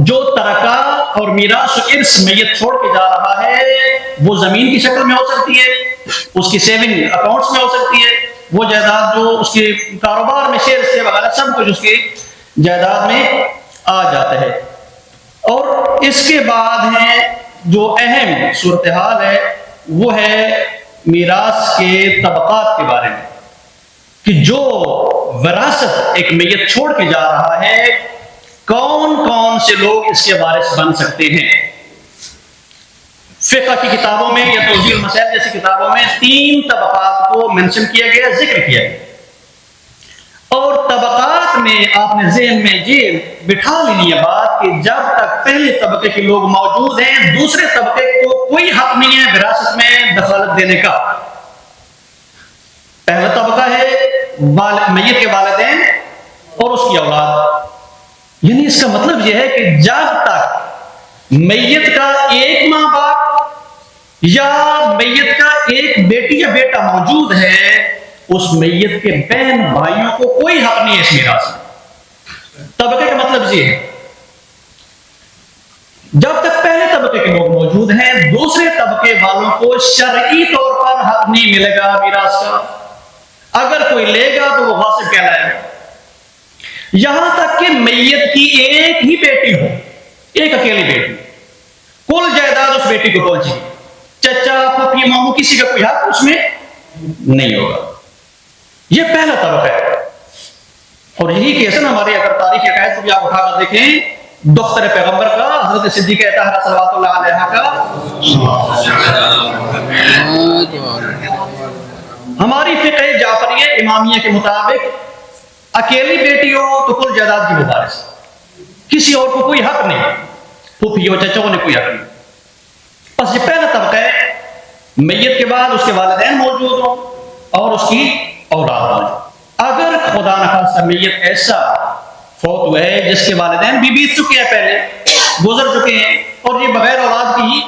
جو ترکہ اور میراث و ارث میت چھوڑ کے جا رہا ہے وہ زمین کی شکل میں ہو سکتی ہے، اس کی سیونگ اکاؤنٹس میں ہو سکتی ہے، وہ جائیداد جو اس کے کاروبار میں شیئر سے وغیرہ سب کچھ اس کی جائیداد میں آ جاتا ہے۔ اور اس کے بعد ہے جو اہم صورتحال ہے وہ ہے میراث کے طبقات کے بارے میں، کہ جو وراثت ایک میت چھوڑ کے جا رہا ہے کون کون سے لوگ اس کے وارث بن سکتے ہیں۔ فقہ کی کتابوں میں یا توضیح المسائل جیسی کتابوں میں 3 طبقات کو منشن کیا گیا، ذکر کیا گیا، اور طبقات میں آپ نے ذہن میں یہ بٹھا لینی ہے بات کہ جب تک پہلے طبقے کے لوگ موجود ہیں دوسرے طبقے کو کوئی حق نہیں ہے وراثت میں دخالت دینے کا۔ پہلا طبقہ ہے میت کے والدین اور اس کی اولاد، یعنی اس کا مطلب یہ ہے کہ جب تک میت کا ایک ماں باپ یا میت کا ایک بیٹی یا بیٹا موجود ہے اس میت کے بہن بھائیوں کو کوئی حق نہیں ہے اس میراث میں۔ طبقے کا مطلب یہ ہے جب تک پہلے طبقے کے لوگ موجود ہیں دوسرے طبقے والوں کو شرعی طور پر حق نہیں ملے گا میراث کا، اگر کوئی لے گا تو وہ غاصب کہلائے گا، یہاں تک کہ میت کی ایک ہی بیٹی ہو، ایک اکیلی بیٹی، کل جائیداد اس بیٹی کو پہنچے، چچا پھوپھی ماموں کسی کا کوئی حق اس میں نہیں ہوگا۔ یہ پہلا طبقہ ہے، اور یہی کیس ہے نا ہماری اگر تاریخ عقائد کو بھی آپ اٹھا کر دیکھیں، دختر پیغمبر کا حضرت صدیقہ طاہرہ صلوات اللہ علیہا کا، ہماری فقہ جعفریہ امامیہ کے مطابق اکیلی بیٹی ہو تو کل جائیداد کی وارث، کسی اور کو کوئی حق نہیں، پھوپھی اور چچوں نے کوئی حق نہیں۔ بس یہ پہلا طبقہ ہے، میت کے بعد اس کے والدین موجود ہوں اور اس کی اولاد موجود۔ اگر خدا نخواستہ میت ایسا فوت ہوئے ہے جس کے والدین بھی بیت چکے ہیں، پہلے گزر چکے ہیں، اور یہ بغیر اولاد کی ہی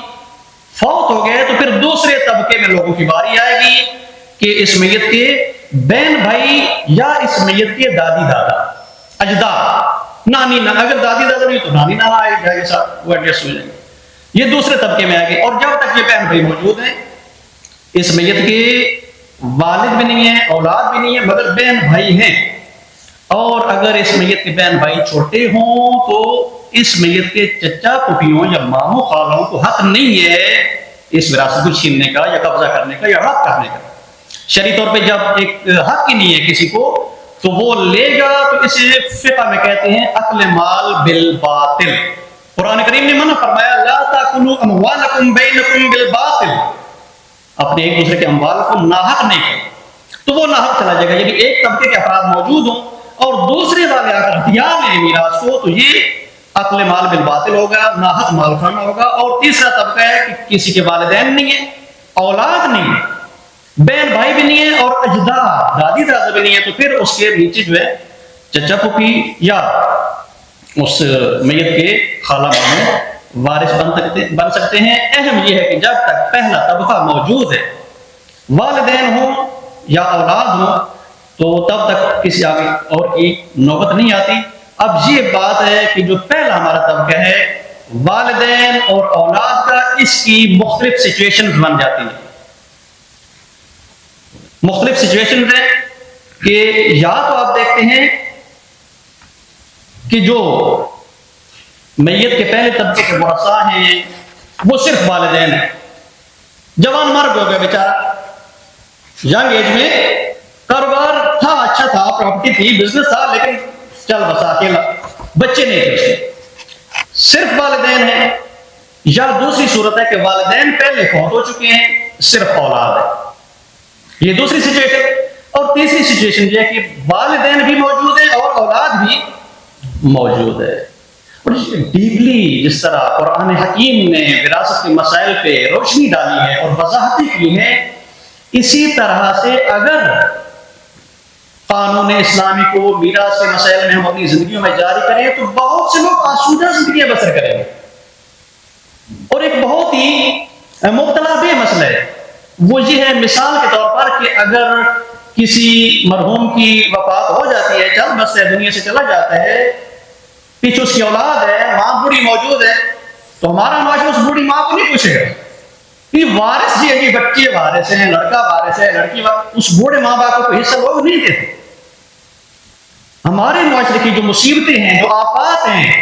فوت ہو گئے، تو پھر دوسرے طبقے میں لوگوں کی باری آئے گی کہ اس میت کے بہن بھائی یا اس میت کے دادی دادا، اجداد، نانی نانا، اگر دادی دادا نہیں تو نانی نانا آئے جائے گے، ساتھ وہ ایڈجسٹ ہو جائیں گے، یہ دوسرے طبقے میں آئے گے۔ اور جب تک یہ بہن بھائی موجود ہیں اس میت کے والد بھی نہیں ہیں، اولاد بھی نہیں ہے، مگر بہن بھائی ہیں، اور اگر اس میت کے بہن بھائی چھوٹے ہوں تو اس میت کے چچا پھوپھیوں یا ماموں خالوں کو حق نہیں ہے اس وراثت کو چھیننے کا یا قبضہ کرنے کا یا رد کرنے کا۔ شرعی طور پہ جب ایک حق ہی نہیں ہے کسی کو تو وہ لے گا، تو اسے فقہ میں کہتے ہیں اکل مال بالباطل۔ قرآن کریم نے منع فرمایا لا تاکلوا اموالکم بینکم بالباطل، اپنے ایک دوسرے کے اموال کو ناحق نہیں کرو، تو وہ ناحق چلا جائے گا۔ یعنی ایک طبقے کے افراد موجود ہوں اور دوسرے والے اگر ہتھیار لیں میراث کو، تو یہ عقل مال بالباطل ہوگا، ناحق مال کھانا ہوگا۔ اور تیسرا طبقہ ہے کہ کسی کے والدین نہیں ہیں، اولاد نہیں ہے، بہن بھائی بھی نہیں ہے، اور اجداد دادی دادا بھی نہیں ہے، تو پھر اس کے نیچے جو ہے چچا پھوپھی یا اس میت کے خالہ ماموں وارث بن سکتے ہیں۔ اہم یہ ہے کہ جب تک پہلا طبقہ موجود ہے، والدین ہوں یا اولاد ہوں، تو تب تک کسی آگے اور کی نوبت نہیں آتی۔ اب یہ بات ہے کہ جو پہلا ہمارا طبقہ ہے والدین اور اولاد کا، اس کی مختلف سچویشن بن جاتی ہیں۔ مختلف سچویشن ہے کہ یا تو آپ دیکھتے ہیں کہ جو میت کے پہلے طبقے کے ورثاء ہیں وہ صرف والدین ہیں، جوان مرد ہو گیا بیچارہ، ینگ ایج میں کاروبار تھا، اچھا تھا، پراپرٹی تھی، بزنس تھا، لیکن چل بسا اکیلا، بچے نہیں تھے اس کے، صرف والدین ہیں۔ یا دوسری صورت ہے کہ والدین پہلے فوت ہو چکے ہیں، صرف اولاد ہے، یہ دوسری سچویشن۔ اور تیسری سچویشن یہ ہے کہ والدین بھی موجود ہیں اور اولاد بھی موجود ہے۔ اور ڈیپلی جس طرح قرآن حکیم نے وراثت کے مسائل پہ روشنی ڈالی ہے اور وضاحتیں کی ہیں، اسی طرح سے اگر قانون اسلامی کو میراث کے مسائل میں ہم اپنی زندگیوں میں جاری کریں تو بہت سے لوگ آسودہ زندگیاں بسر کریں گے۔ اور ایک بہت ہی مبتلا بے مسئلہ ہے وہ یہ ہے، مثال کے طور پر کہ اگر کسی مرحوم کی وفات ہو جاتی ہے، چل بس دنیا سے چلا جاتا ہے، پیچھے اس کی اولاد ہے، ماں بوڑھی موجود ہے، تو ہمارا معاشرہ اس بوڑھی ماں کو نہیں پوچھے گا کہ وارث جی ہے کہ بچے وارث ہیں، لڑکا وارث ہے، لڑکی وارث، اس بوڑھے ماں باپ کو حصہ لوگ نہیں دیتے۔ ہمارے معاشرے کی جو مصیبتیں ہیں، جو آفات ہیں،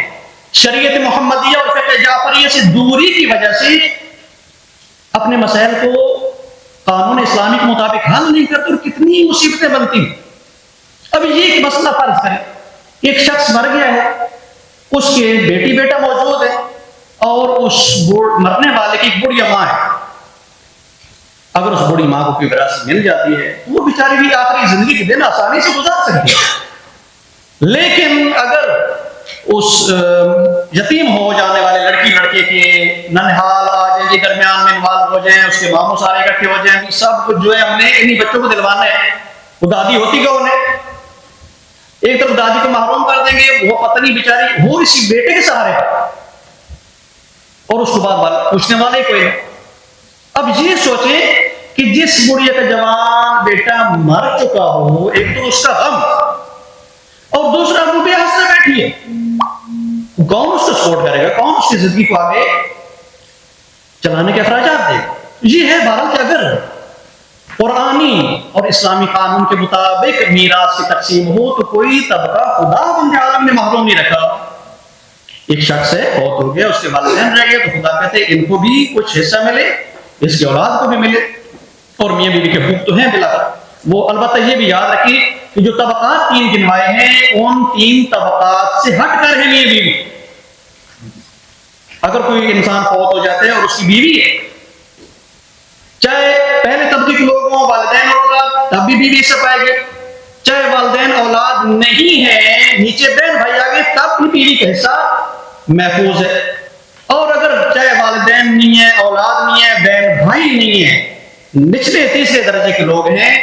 شریعت محمدیہ اور فقہ جعفریہ سے دوری کی وجہ سے اپنے مسائل کو قانون اسلامی کے مطابق حل نہیں کرتے اور کتنی مصیبتیں بنتی ہیں۔ اب یہ ایک مسئلہ فرض کریں، ایک شخص مر گیا ہے، اس کے بیٹی بیٹا موجود ہے اور اس مرنے والے کی ایک بوڑھی ماں ہے۔ اگر اس بوڑھی ماں کو کوئی وراثت مل جاتی ہے تو وہ بیچاری بھی آخری زندگی کے دن آسانی سے گزار سکتی ہے، لیکن اگر اس یتیم ہو جانے والے لڑکی لڑکے کے ننہال آ جائیں گے، درمیان میں انوالو ہو جائیں، اس کے ماموں سارے اکٹھے ہو جائیں، سب کچھ جو ہے ہم نے انہی بچوں کو دلوانا ہے، وہ دادی ہوتی کہ انہیں ایک طرف دادی کو محروم کر دیں گے، وہ پتہ نہیں بیچاری وہ اسی بیٹے کے سہارے پر، اور اس کو بعد پوچھنے والے کوئی نہیں۔ اب یہ سوچیں کہ جس بڑھیا کا جوان بیٹا مر چکا ہو، ایک تو اس کا غم اور دوسرا وہ بے حسنہ بیٹھی ہے، کون اس کو سپورٹ کرے گا، کون اس کی زندگی کو آگے چلانے کے اخراجات دے گا؟ یہ ہے بہرحال کہ اگر قرآنی اور اسلامی قانون کے مطابق میراث کی تقسیم ہو تو کوئی طبقہ خدا بند عالم نے محروم نہیں رکھا۔ ایک شخص ہے، فوت ہو گیا، اس کے والدین رہ گئے، تو خدا کہتے ہیں ان کو بھی کچھ حصہ ملے، اس کی اولاد کو بھی ملے، اور میاں بیوی کے حقوق تو ہیں بلا۔ وہ البتہ یہ بھی یاد رکھیے کہ جو طبقات تین گنوائے ہیں ان تین طبقات سے ہٹ کر ہیں میاں بیوی۔ اگر کوئی انسان فوت ہو جاتا ہے اور اس کی بیوی ہے، چاہے پہلے طبقے کے لوگ ہوں، والدین اور اولاد، تب بھی بیوی حصہ پائے گے، چاہے والدین اولاد نہیں ہے، نیچے بہن بھائی آ گئے، تب بھی بیوی کا حصہ محفوظ ہے۔ اور اگر چاہے والدین نہیں ہے، اولاد نہیں ہے، بہن بھائی نہیں ہے، نچلے تیسرے درجے کے لوگ ہیں،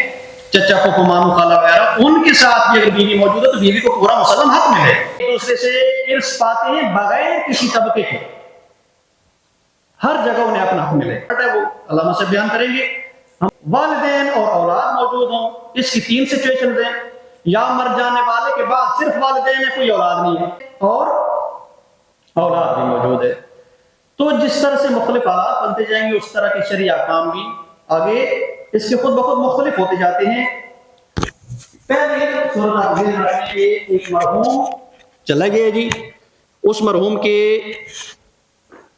چچا پھوپھو ماموں خالہ وغیرہ، ان کے ساتھ بھی اگر بیوی موجود ہے تو بیوی کو پورا مسلم حق ملے۔ ایک دوسرے سے ارث پاتے ہیں بغیر کسی طبقے کے، ہر جگہ انہیں اپنا حق ملے۔ وہ علامہ سے بیان کریں گے۔ والدین اور اولاد موجود ہوں، اس کی تین سچویشنز ہیں، یا مر جانے والے کے بعد صرف والدین ہے، کوئی اولاد نہیں ہے، اور اولاد بھی موجود ہے، تو جس طرح سے مختلف حالات بنتے جائیں گے اس طرح کے شرعی احکام بھی آگے اس کے خود بخود مختلف ہوتے جاتے ہیں۔ پہلے صورت آپ ذہن رکھیں کہ ایک مرحوم چلا گیا جی، اس مرحوم کے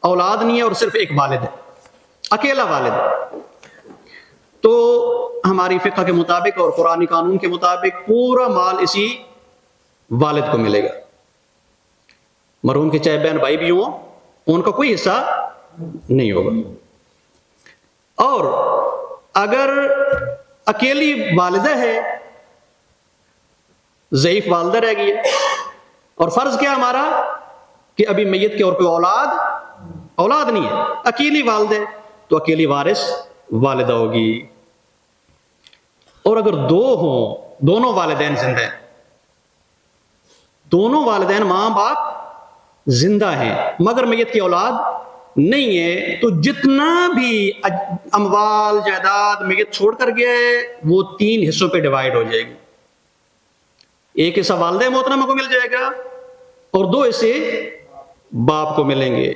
اولاد نہیں ہے اور صرف ایک والد ہے، اکیلا والد ہے، تو ہماری فقہ کے مطابق اور قرآنی قانون کے مطابق پورا مال اسی والد کو ملے گا. مرحوم کے چاہے بہن بھائی بھی ہوں ان کا کوئی حصہ نہیں ہوگا. اور اگر اکیلی والدہ ہے, ضعیف والدہ رہ گئی ہے, اور فرض کیا ہمارا کہ ابھی میت کے اور کوئی اولاد نہیں ہے, اکیلی والدہ, تو اکیلی وارث والدہ ہوگی. اور اگر دو ہوں, دونوں والدین زندہ ہیں, دونوں والدین ماں باپ زندہ ہیں مگر میت کی اولاد نہیں ہے, تو جتنا بھی اموال جائیداد میت چھوڑ کر گیا ہے وہ 3 حصوں پہ ڈیوائیڈ ہو جائے گی. ایک حصہ والدہ محترمہ کو مل جائے گا اور 2 حصے باپ کو ملیں گے.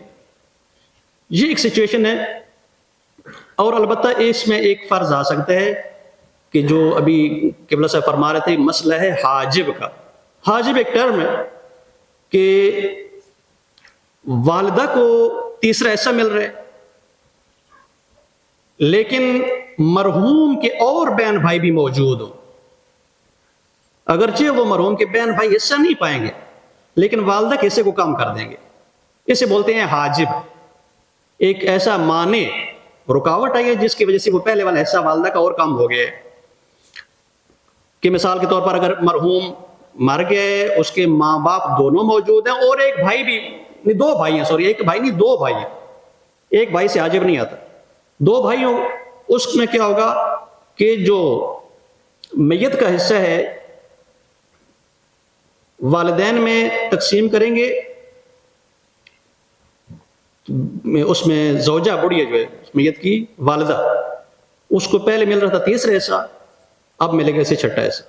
یہ ایک سچویشن ہے. اور البتہ اس میں ایک فرض آ سکتا ہے کہ جو ابھی قبلہ صاحب فرما رہے تھے, مسئلہ ہے حاجب کا. حاجب ایک ٹرم ہے کہ والدہ کو تیسرا حصہ مل رہا ہے لیکن مرحوم کے اور بہن بھائی بھی موجود ہوں. اگرچہ وہ مرحوم کے بہن بھائی حصہ نہیں پائیں گے لیکن والدہ کے حصے کو کم کر دیں گے. اسے بولتے ہیں حاجب. ایک ایسا مانع, رکاوٹ آئی ہے جس کی وجہ سے وہ پہلے والا حصہ والدہ کا اور کم ہو گیا ہے. کہ مثال کے طور پر اگر مرحوم مر گئے, اس کے ماں باپ دونوں موجود ہیں اور ایک بھائی بھی نہیں, 2 بھائی ہیں, سوری ایک بھائی نہیں 2 بھائی ہیں, ایک بھائی سے حاجب نہیں آتا, 2 بھائی ہوں, اس میں کیا ہوگا کہ جو میت کا حصہ ہے والدین میں تقسیم کریں گے. اس میں زوجہ بڑھیا جو ہے میت کی والدہ, اس کو پہلے مل رہا تھا تیسرا حصہ, اب ملے گا اسے 6ٹھا حصہ,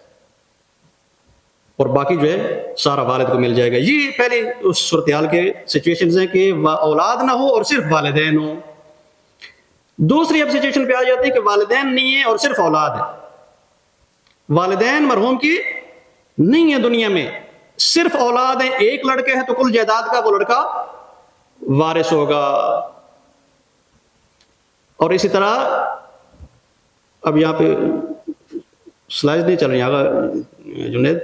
اور باقی جو ہے سارا والد کو مل جائے گا. یہ پہلے اس صورتحال کے سچویشنز ہیں کہ اولاد نہ ہو اور صرف والدین ہو. دوسری اب سچویشن پہ آ جاتے ہیں کہ والدین نہیں ہیں اور صرف اولاد ہے. والدین مرحوم کی نہیں ہے دنیا میں, صرف اولاد ہیں, ایک لڑکا ہے تو کل جائیداد کا وہ لڑکا وارث ہوگا. اور اسی طرح اب یہاں پہ سلائڈ نہیں چل رہی آگا جنید.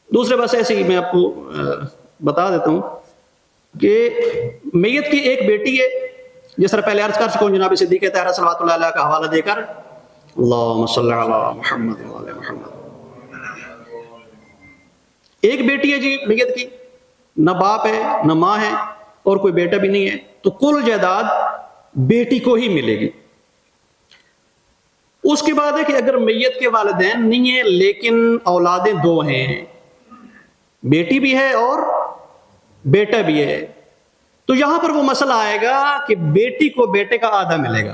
دوسرے بس ایسے ہی میں آپ کو بتا دیتا ہوں کہ میت کی ایک بیٹی ہے, جس طرح پہلے عرض کر چکا ہوں جناب صدیق طاہرہ صلوات اللہ علیہ کا حوالہ دے کر, اللہم صلی علی محمد وعلی محمد. ایک بیٹی ہے جی میت کی, نہ باپ ہے نہ ماں ہے اور کوئی بیٹا بھی نہیں ہے, تو کل جائیداد بیٹی کو ہی ملے گی. اس کے بعد ہے کہ اگر میت کے والدین نہیں ہیں لیکن اولادیں 2 ہیں, بیٹی بھی ہے اور بیٹا بھی ہے, تو یہاں پر وہ مسئلہ آئے گا کہ بیٹی کو بیٹے کا آدھا ملے گا.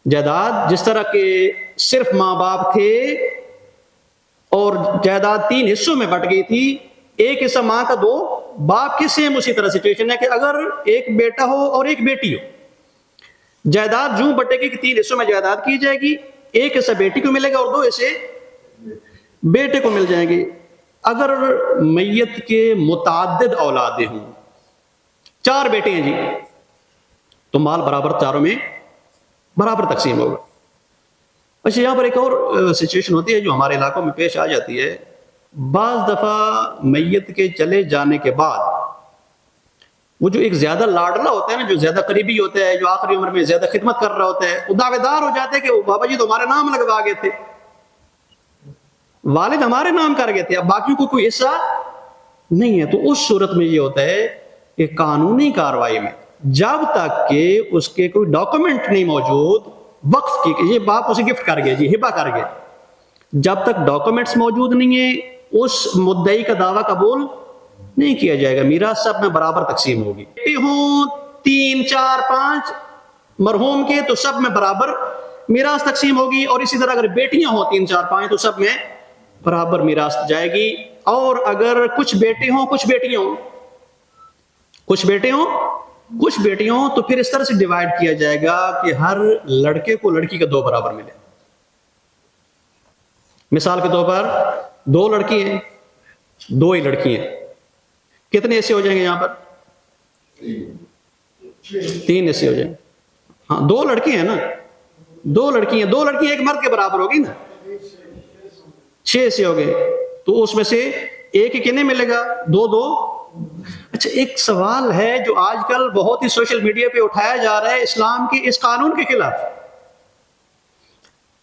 جائیداد جس طرح کہ صرف ماں باپ تھے اور جائیداد 3 حصوں میں بٹ گئی تھی, ایک حصہ ماں کا 2 باپ کی, سیم اسی طرح سچویشن ہے کہ اگر ایک بیٹا ہو اور ایک بیٹی ہو, جائیداد جو بٹے گی کہ 3 حصوں میں جائیداد کی جائے گی, ایک حصہ بیٹی کو ملے گا اور 2 حصے بیٹے کو مل جائیں گے. اگر میت کے متعدد اولادیں ہوں, 4 بیٹے ہیں جی, تو مال برابر چاروں میں برابر تقسیم ہوگا. اچھا یہاں پر ایک اور سچویشن ہوتی ہے جو ہمارے علاقوں میں پیش آ جاتی ہے. بعض دفعہ میت کے چلے جانے کے بعد وہ جو ایک زیادہ لاڈلا ہوتا ہے نا, جو زیادہ قریبی ہوتا ہے, جو آخری عمر میں زیادہ خدمت کر رہا ہوتا ہے, وہ دعوے دار ہو جاتے ہیں کہ بابا جی تمہارے نام لگوا گئے تھے, والد ہمارے نام کر گئے تھے, اب باقیوں کو کوئی حصہ نہیں ہے. تو اس صورت میں یہ ہوتا ہے کہ قانونی کارروائی میں جب تک کہ اس کے کوئی ڈاکومنٹ نہیں موجود وقف کی کہ یہ باپ اسے گفٹ کر گئے, جی ہبہ کر گئے, جب تک ڈاکومنٹس موجود نہیں ہیں اس مدعی کا دعویٰ قبول نہیں کیا جائے گا. میراث سب میں برابر تقسیم ہوگی. بیٹے ہوں 3 4 5 مرحوم کے تو سب میں برابر میراث تقسیم ہوگی, اور اسی طرح اگر بیٹیاں ہوں 3 4 5 تو سب میں برابر میراث جائے گی. اور اگر کچھ بیٹے ہوں کچھ بیٹیاں ہوں, کچھ بیٹے ہوں کچھ بیٹیاں ہوں, تو پھر اس طرح سے ڈیوائیڈ کیا جائے گا کہ ہر لڑکے کو لڑکی کا 2 برابر ملے. مثال کے طور پر 2 لڑکی ہیں 2 ہی لڑکی ہیں, کتنے حصے ہو جائیں گے یہاں پر؟ 3 حصے ہو جائیں گے. ہاں 2 لڑکی ہیں نا, دو لڑکیاں ایک مرد کے برابر ہوگی نا، 6 سے ہو گئے، تو اس میں سے ایک ہی کتنے ملے گا؟ 2 اچھا ایک سوال ہے جو آج کل بہت ہی سوشل میڈیا پہ اٹھایا جا رہا ہے اسلام کے اس قانون کے خلاف۔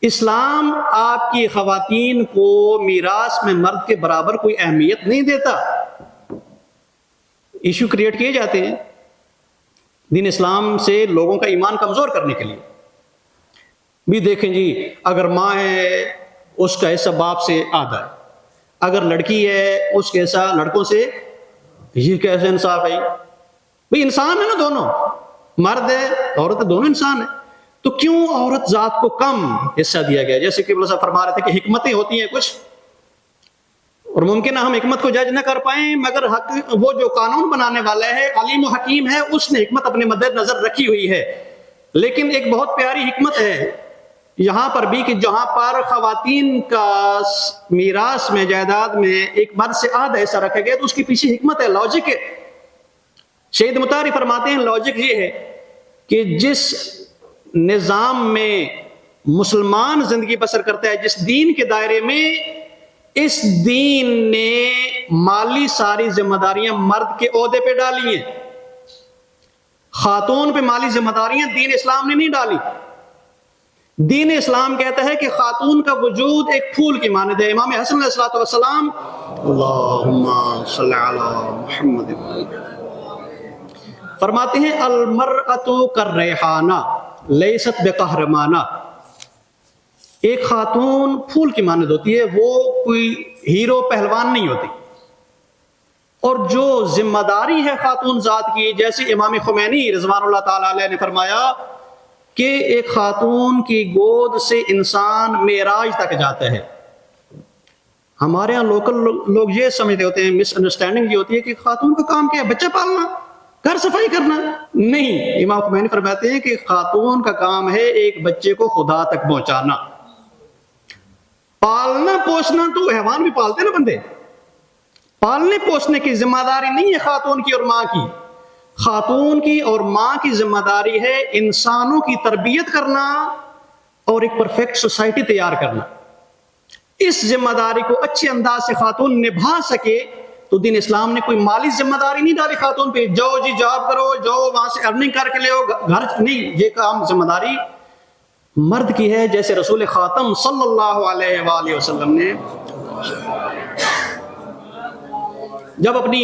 اسلام آپ کی خواتین کو میراث میں مرد کے برابر کوئی اہمیت نہیں دیتا۔ ایشو کریٹ کیے جاتے ہیں دین اسلام سے لوگوں کا ایمان کمزور کرنے کے لیے بھی۔ دیکھیں جی، اگر ماں ہے اس کا حصہ باپ سے آدھا ہے، اگر لڑکی ہے اس کے حصہ لڑکوں سے، یہ کیسے انصاف ہے؟ بھئی انسان ہے نا دونوں، مرد ہے عورت ہے، دونوں انسان ہیں، تو کیوں عورت ذات کو کم حصہ دیا گیا؟ جیسے کہ صاحب فرما رہے تھے کہ حکمتیں ہوتی ہیں کچھ، اور ممکن ہے ہم حکمت کو جج نہ کر پائیں، مگر وہ جو قانون بنانے والا ہے علیم و حکیم ہے، اس نے حکمت اپنے مد نظر رکھی ہوئی ہے۔ لیکن ایک بہت پیاری حکمت ہے یہاں پر بھی کہ جہاں پر خواتین کا میراث میں، جائیداد میں ایک مرد سے آدھا حصہ رکھا گیا، تو اس کے پیچھے حکمت ہے، لاجک ہے۔ شہید مطہری فرماتے ہیں لاجک یہ ہے کہ جس نظام میں مسلمان زندگی بسر کرتا ہے، جس دین کے دائرے میں، اس دین نے مالی ساری ذمہ داریاں مرد کے عہدے پہ ڈالی ہیں، خاتون پہ مالی ذمہ داریاں دین اسلام نے نہیں ڈالی۔ دین اسلام کہتا ہے کہ خاتون کا وجود ایک پھول کی مانند ہے۔ امام حسن علیہ السلام، اللہم صلی علی محمد، فرماتے ہیں المرأۃ کالریحانہ لیست بقہرمانہ، ایک خاتون پھول کی مانند ہوتی ہے، وہ کوئی ہیرو پہلوان نہیں ہوتی۔ اور جو ذمہ داری ہے خاتون ذات کی، جیسے امام خمینی رضوان اللہ تعالی علیہ نے فرمایا کہ ایک خاتون کی گود سے انسان معراج تک جاتا ہے۔ ہمارے ہاں لوکل لوگ یہ سمجھتے ہوتے ہیں، مس انڈرسٹینڈنگ یہ ہوتی ہے کہ خاتون کا کام کیا ہے؟ بچہ پالنا، گھر صفائی کرنا؟ نہیں، امام خمینی فرماتے ہیں کہ خاتون کا کام ہے ایک بچے کو خدا تک پہنچانا۔ پالنا پوسنا تو حیوان بھی پالتے نا بندے، پالنے پوسنے کی ذمہ داری نہیں ہے خاتون کی اور ماں کی۔ خاتون کی اور ماں کی ذمہ داری ہے انسانوں کی تربیت کرنا اور ایک پرفیکٹ سوسائٹی تیار کرنا۔ اس ذمہ داری کو اچھے انداز سے خاتون نبھا سکے تو دین اسلام نے کوئی مالی ذمہ داری نہیں ڈالی خاتون پہ، جاؤ جی جاب کرو، جاؤ وہاں سے ارننگ کر کے لے آؤ گھر، نہیں، یہ کام ذمہ داری مرد کی ہے۔ جیسے رسول خاتم صلی اللہ علیہ وآلہ وسلم نے جب اپنی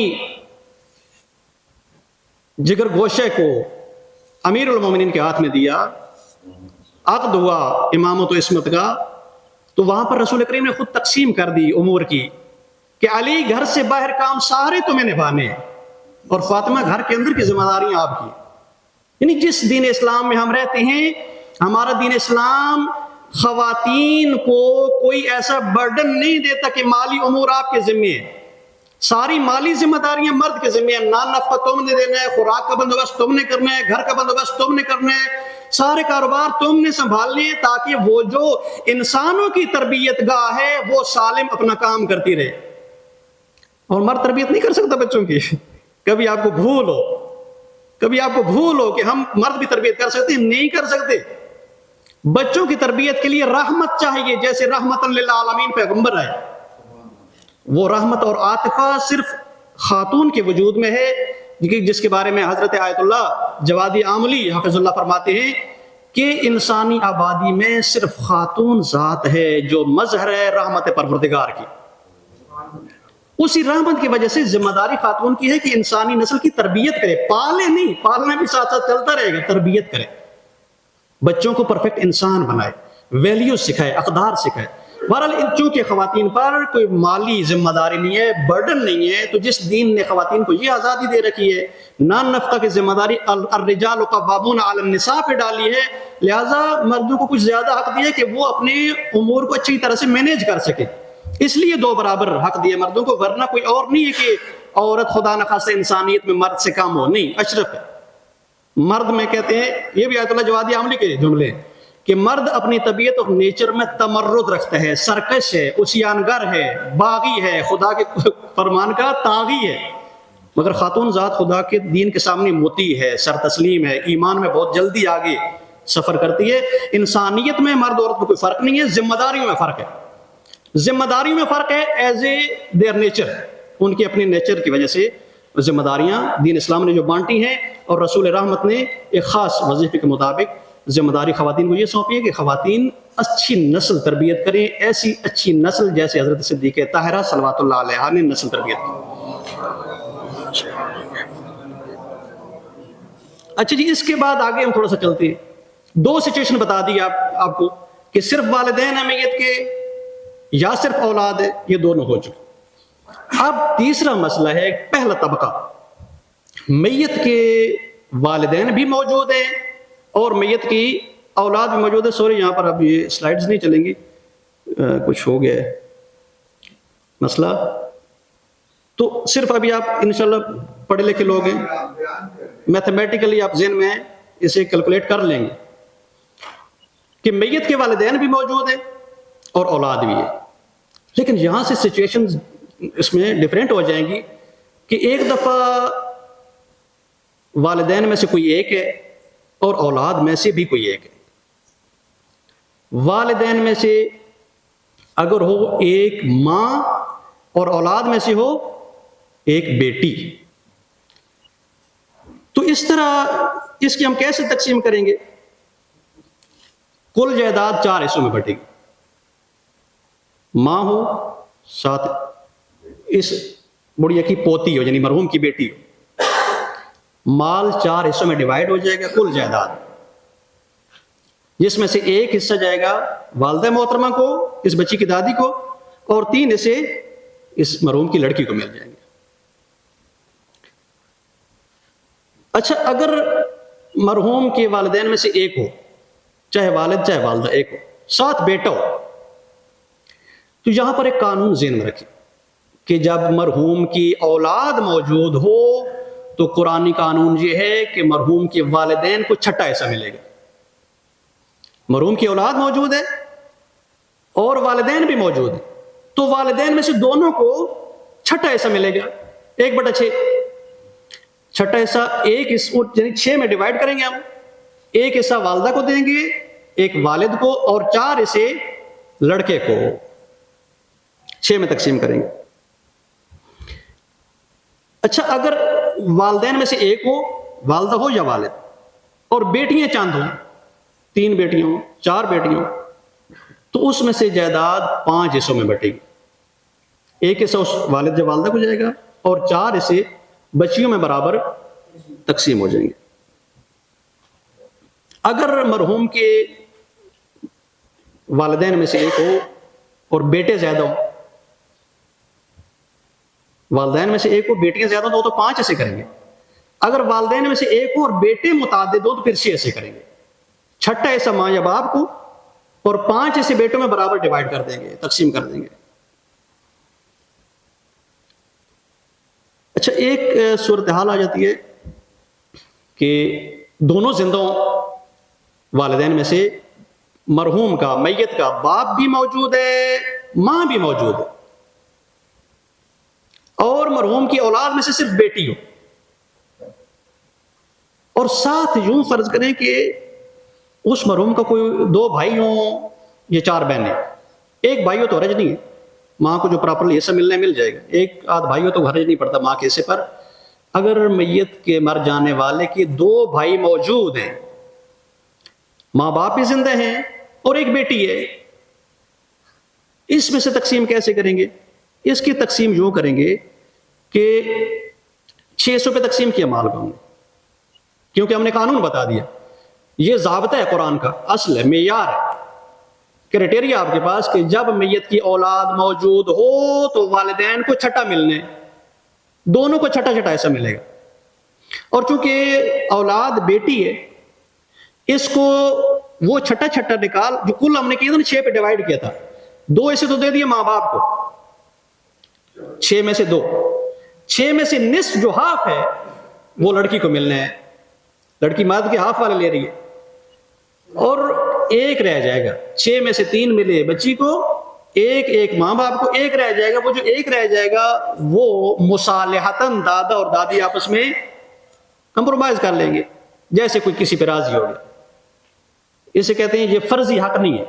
جگر گوشے کو امیر المومنین کے ہاتھ میں دیا، عقد ہوا امامت و عصمت کا، تو وہاں پر رسول کریم نے خود تقسیم کر دی امور کی کہ علی گھر سے باہر کام سارے تمہیں نبھانے ہیں، اور فاطمہ گھر کے اندر کی ذمہ داریاں آپ کی۔ یعنی جس دین اسلام میں ہم رہتے ہیں، ہمارا دین اسلام خواتین کو کوئی ایسا برڈن نہیں دیتا کہ مالی امور آپ کے ذمہ ہیں، ساری مالی ذمہ داریاں مرد کے ذمہ ہیں۔ نان نفقہ تم نے دینا ہے، خوراک کا بندوبست تم نے کرنا ہے، گھر کا بندوبست تم نے کرنا ہے، سارے کاروبار تم نے سنبھالنے ہیں، تاکہ وہ جو انسانوں کی تربیت گاہ ہے وہ سالم اپنا کام کرتی رہے۔ اور مرد تربیت نہیں کر سکتا بچوں کی۔ کبھی آپ کو بھول ہو کہ ہم مرد بھی تربیت کر سکتے ہیں، نہیں کر سکتے۔ بچوں کی تربیت کے لیے رحمت چاہیے، جیسے رحمت للعالمین پیغمبر ہے، وہ رحمت اور عاطفہ صرف خاتون کے وجود میں ہے، جس کے بارے میں حضرت آیت اللہ جوادی عاملی حافظ اللہ فرماتے ہیں کہ انسانی آبادی میں صرف خاتون ذات ہے جو مظہر ہے رحمت پروردگار کی۔ اسی رحمت کی وجہ سے ذمہ داری خاتون کی ہے کہ انسانی نسل کی تربیت کرے، پالے نہیں، پالنا بھی ساتھ ساتھ چلتا رہے گا، تربیت کرے، بچوں کو پرفیکٹ انسان بنائے، ویلیو سکھائے، اقدار سکھائے۔ بہرحال چونکہ خواتین پر کوئی مالی ذمہ داری نہیں ہے، برڈن نہیں ہے، تو جس دین نے خواتین کو یہ آزادی دے رکھی ہے، نان نفقہ کی ذمہ داری الرجال قوامون علی النساء پہ ڈالی ہے، لہٰذا مردوں کو کچھ زیادہ حق دیا کہ وہ اپنے امور کو اچھی طرح سے مینیج کر سکے، اس لیے 2 برابر حق دیے مردوں کو، ورنہ کوئی اور نہیں ہے کہ عورت خدا نخواستہ انسانیت میں مرد سے کم ہو، نہیں، اشرف ہے مرد۔ میں کہتے ہیں یہ بھی آیت اللہ جوادی عاملی کے جملے کہ مرد اپنی طبیعت اور نیچر میں تمرد رکھتا ہے، سرکش ہے، عصیانگر ہے، باغی ہے، خدا کے فرمان کا طاغی ہے، مگر خاتون ذات خدا کے دین کے سامنے مطیع ہے، سر تسلیم ہے، ایمان میں بہت جلدی آگے سفر کرتی ہے. انسانیت میں مرد عورت میں کوئی فرق نہیں ہے, ذمہ داریوں میں فرق ہے. ذمہ داریوں میں فرق ہے ایز اے دیئر نیچر, ان کی اپنی نیچر کی وجہ سے ذمہ داریاں دین اسلام نے جو بانٹی ہیں, اور رسول رحمت نے ایک خاص وظیفے کے مطابق ذمہ داری خواتین کو یہ سونپی ہے کہ خواتین اچھی نسل تربیت کریں, ایسی اچھی نسل جیسے حضرت صدیقہ طاہرہ صلوات اللہ علیہا نے نسل تربیت کی. اچھا جی, اس کے بعد آگے ہم تھوڑا سا چلتے ہیں. 2 سچویشن بتا دی آپ کو کہ صرف والدین ہیں میت کے یا صرف اولاد ہے, یہ دونوں ہو چکے. اب تیسرا مسئلہ ہے, پہلا طبقہ میت کے والدین بھی موجود ہیں اور میت کی اولاد بھی موجود ہے. سوری یہاں پر اب یہ سلائیڈز نہیں چلیں گی, کچھ ہو گیا ہے مسئلہ. تو صرف ابھی آپ انشاءاللہ پڑھے لکھے لوگ ہیں, میتھمیٹیکلی آپ ذہن میں اسے کیلکولیٹ کر لیں گے کہ میت کے والدین بھی موجود ہیں اور اولاد بھی ہے. لیکن یہاں سے سچویشن اس میں ڈیفرنٹ ہو جائیں گی کہ ایک دفعہ والدین میں سے کوئی ایک ہے اور اولاد میں سے بھی کوئی ایک ہے. والدین میں سے اگر ہو ایک ماں اور اولاد میں سے ہو ایک بیٹی, تو اس طرح اس کی ہم کیسے تقسیم کریں گے؟ کل جائیداد 4 حصوں میں بٹے گی. ماں ہو, ساتھ اس بڑھیا کی پوتی ہو یعنی مرحوم کی بیٹی ہو, مال 4 حصوں میں ڈیوائیڈ ہو جائے گا کل جائیداد, جس میں سے ایک حصہ جائے گا والدہ محترمہ کو, اس بچی کی دادی کو, اور 3 حصے اس مرحوم کی لڑکی کو مل جائیں گے. اچھا, اگر مرحوم کے والدین میں سے ایک ہو, چاہے والد چاہے والدہ ایک ہو, ساتھ بیٹا ہو, تو یہاں پر ایک قانون ذہن میں رکھیں کہ جب مرحوم کی اولاد موجود ہو تو قرآنی قانون یہ ہے کہ مرحوم کے والدین کو چھٹا حصہ ملے گا. مرحوم کی اولاد موجود ہے اور والدین بھی موجود ہیں, تو والدین میں سے دونوں کو چھٹا حصہ ملے گا 1/6. چھٹا حصہ ایک یعنی 6 میں ڈیوائیڈ کریں گے ہم, ایک حصہ والدہ کو دیں گے, ایک والد کو, اور 4 حصے لڑکے کو 6 میں تقسیم کریں گے. اچھا, اگر والدین میں سے ایک ہو, والدہ ہو یا والد, اور بیٹیاں چاند ہوں, 3 بیٹیاں ہوں, 4 بیٹیاں ہوں, تو اس میں سے جائیداد 5 حصوں میں بٹے گی. ایک حصہ اس والد یا والدہ کو جائے گا اور 4 حصے بچیوں میں برابر تقسیم ہو جائیں گے. اگر مرحوم کے والدین میں سے ایک ہو اور بیٹے زیادہ ہوں, والدین میں سے ایک ہو بیٹیاں زیادہ ہوں تو 5 حصے کریں گے. اگر والدین میں سے ایک ہو اور بیٹے متعدد ہو تو پھر 6 حصے کریں گے. چھٹا حصہ ماں یا باپ کو اور 5 حصے بیٹوں میں برابر ڈیوائیڈ کر دیں گے, تقسیم کر دیں گے. اچھا, ایک صورتحال آ جاتی ہے کہ دونوں زندہ والدین میں سے مرحوم کا میت کا باپ بھی موجود ہے, ماں بھی موجود ہے, اور مرحوم کی اولاد میں سے صرف بیٹی ہو, اور ساتھ یوں فرض کریں کہ اس مرحوم کا کوئی 2 بھائی ہوں یا 4 بہنیں. ایک بھائی ہو تو حرج نہیں ہے, ماں کو جو پراپرلی حصہ ملنا ہے مل جائے گا. ایک آدھ بھائی ہو تو حرج نہیں پڑتا ماں کے حصے پر. اگر میت کے مر جانے والے کے 2 بھائی موجود ہیں, ماں باپ بھی زندہ ہیں اور ایک بیٹی ہے, اس میں سے تقسیم کیسے کریں گے؟ اس کی تقسیم یوں کریں گے کہ 600 پہ تقسیم کیا مال کو, کیونکہ ہم نے قانون بتا دیا, یہ ضابطہ ہے قرآن کا, اصل ہے, معیار ہے, کرائٹیریا آپ کے پاس کہ جب میت کی اولاد موجود ہو تو والدین کو چھٹا ملنے, دونوں کو چھٹا چھٹا ایسا ملے گا. اور چونکہ اولاد بیٹی ہے, اس کو وہ چھٹا چھٹا نکال جو کل ہم نے کیا تھا نا 6 پہ ڈیوائیڈ کیا تھا, 2 ایسے تو دے دیے ماں باپ کو, 6 میں سے 2, 6 میں سے نصف جو ہاف ہے وہ لڑکی کو ملنا ہے, لڑکی مرد کے ہاف والے لے رہی ہے, اور ایک رہ جائے گا. 6 میں سے 3 ملے بچی کو, ایک ماں باپ کو, ایک رہ جائے گا. وہ جو ایک رہ جائے گا وہ مصالحتاً دادا اور دادی آپس میں کمپرومائز کر لیں گے, جیسے کوئی کسی پہ راضی ہو گیا. اسے کہتے ہیں یہ فرضی حق نہیں ہے.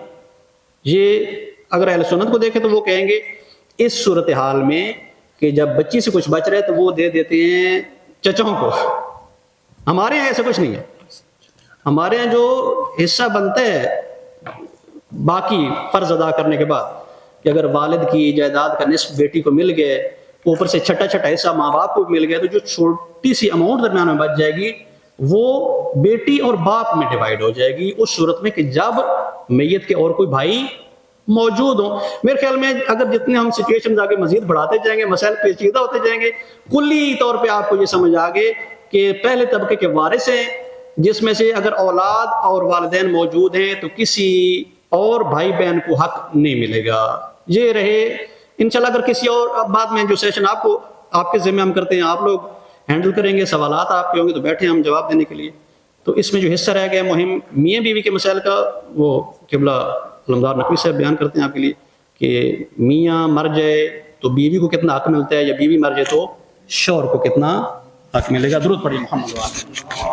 یہ اگر اہل سنت کو دیکھیں تو وہ کہیں گے اس صورتحال میں کہ جب بچی سے کچھ بچ رہے تو وہ دے دیتے ہیں چچاؤں کو. ہمارے یہاں ایسا کچھ نہیں ہے. ہمارے یہاں جو حصہ بنتا ہے باقی فرض ادا کرنے کے بعد کہ اگر والد کی جائیداد کا نصف بیٹی کو مل گئے، اوپر سے چھٹا حصہ ماں باپ کو مل گیا، تو جو چھوٹی سی اماؤنٹ درمیان میں بچ جائے گی وہ بیٹی اور باپ میں ڈیوائیڈ ہو جائے گی، اس صورت میں کہ جب میت کے اور کوئی بھائی موجود ہوں. میرے خیال میں اگر جتنے ہم سچویشن آگے مزید بڑھاتے جائیں گے، مسائل پیچیدہ ہوتے جائیں گے، کلی طور پہ آپ کو یہ سمجھ آگے کہ پہلے طبقے کے وارث ہیں، جس میں سے اگر اولاد اور والدین موجود ہیں تو کسی اور بھائی بہن کو حق نہیں ملے گا. یہ رہے انشاءاللہ. اگر کسی اور بعد میں جو سیشن آپ کے ذمہ ہم کرتے ہیں آپ لوگ ہینڈل کریں گے، سوالات آپ کے ہوں گے تو بیٹھے ہم جواب دینے کے لیے. تو اس میں جو حصہ رہ گیا مہم میاں بیوی کے مسائل کا، وہ قبلہ علمدار نقوی صاحب بیان کرتے ہیں آپ کے لیے کہ میاں مر جائے تو بیوی کو کتنا حق ملتا ہے، یا بیوی مر جائے تو شوہر کو کتنا حق ملے گا. درود پڑھیے محمد وعلیہ.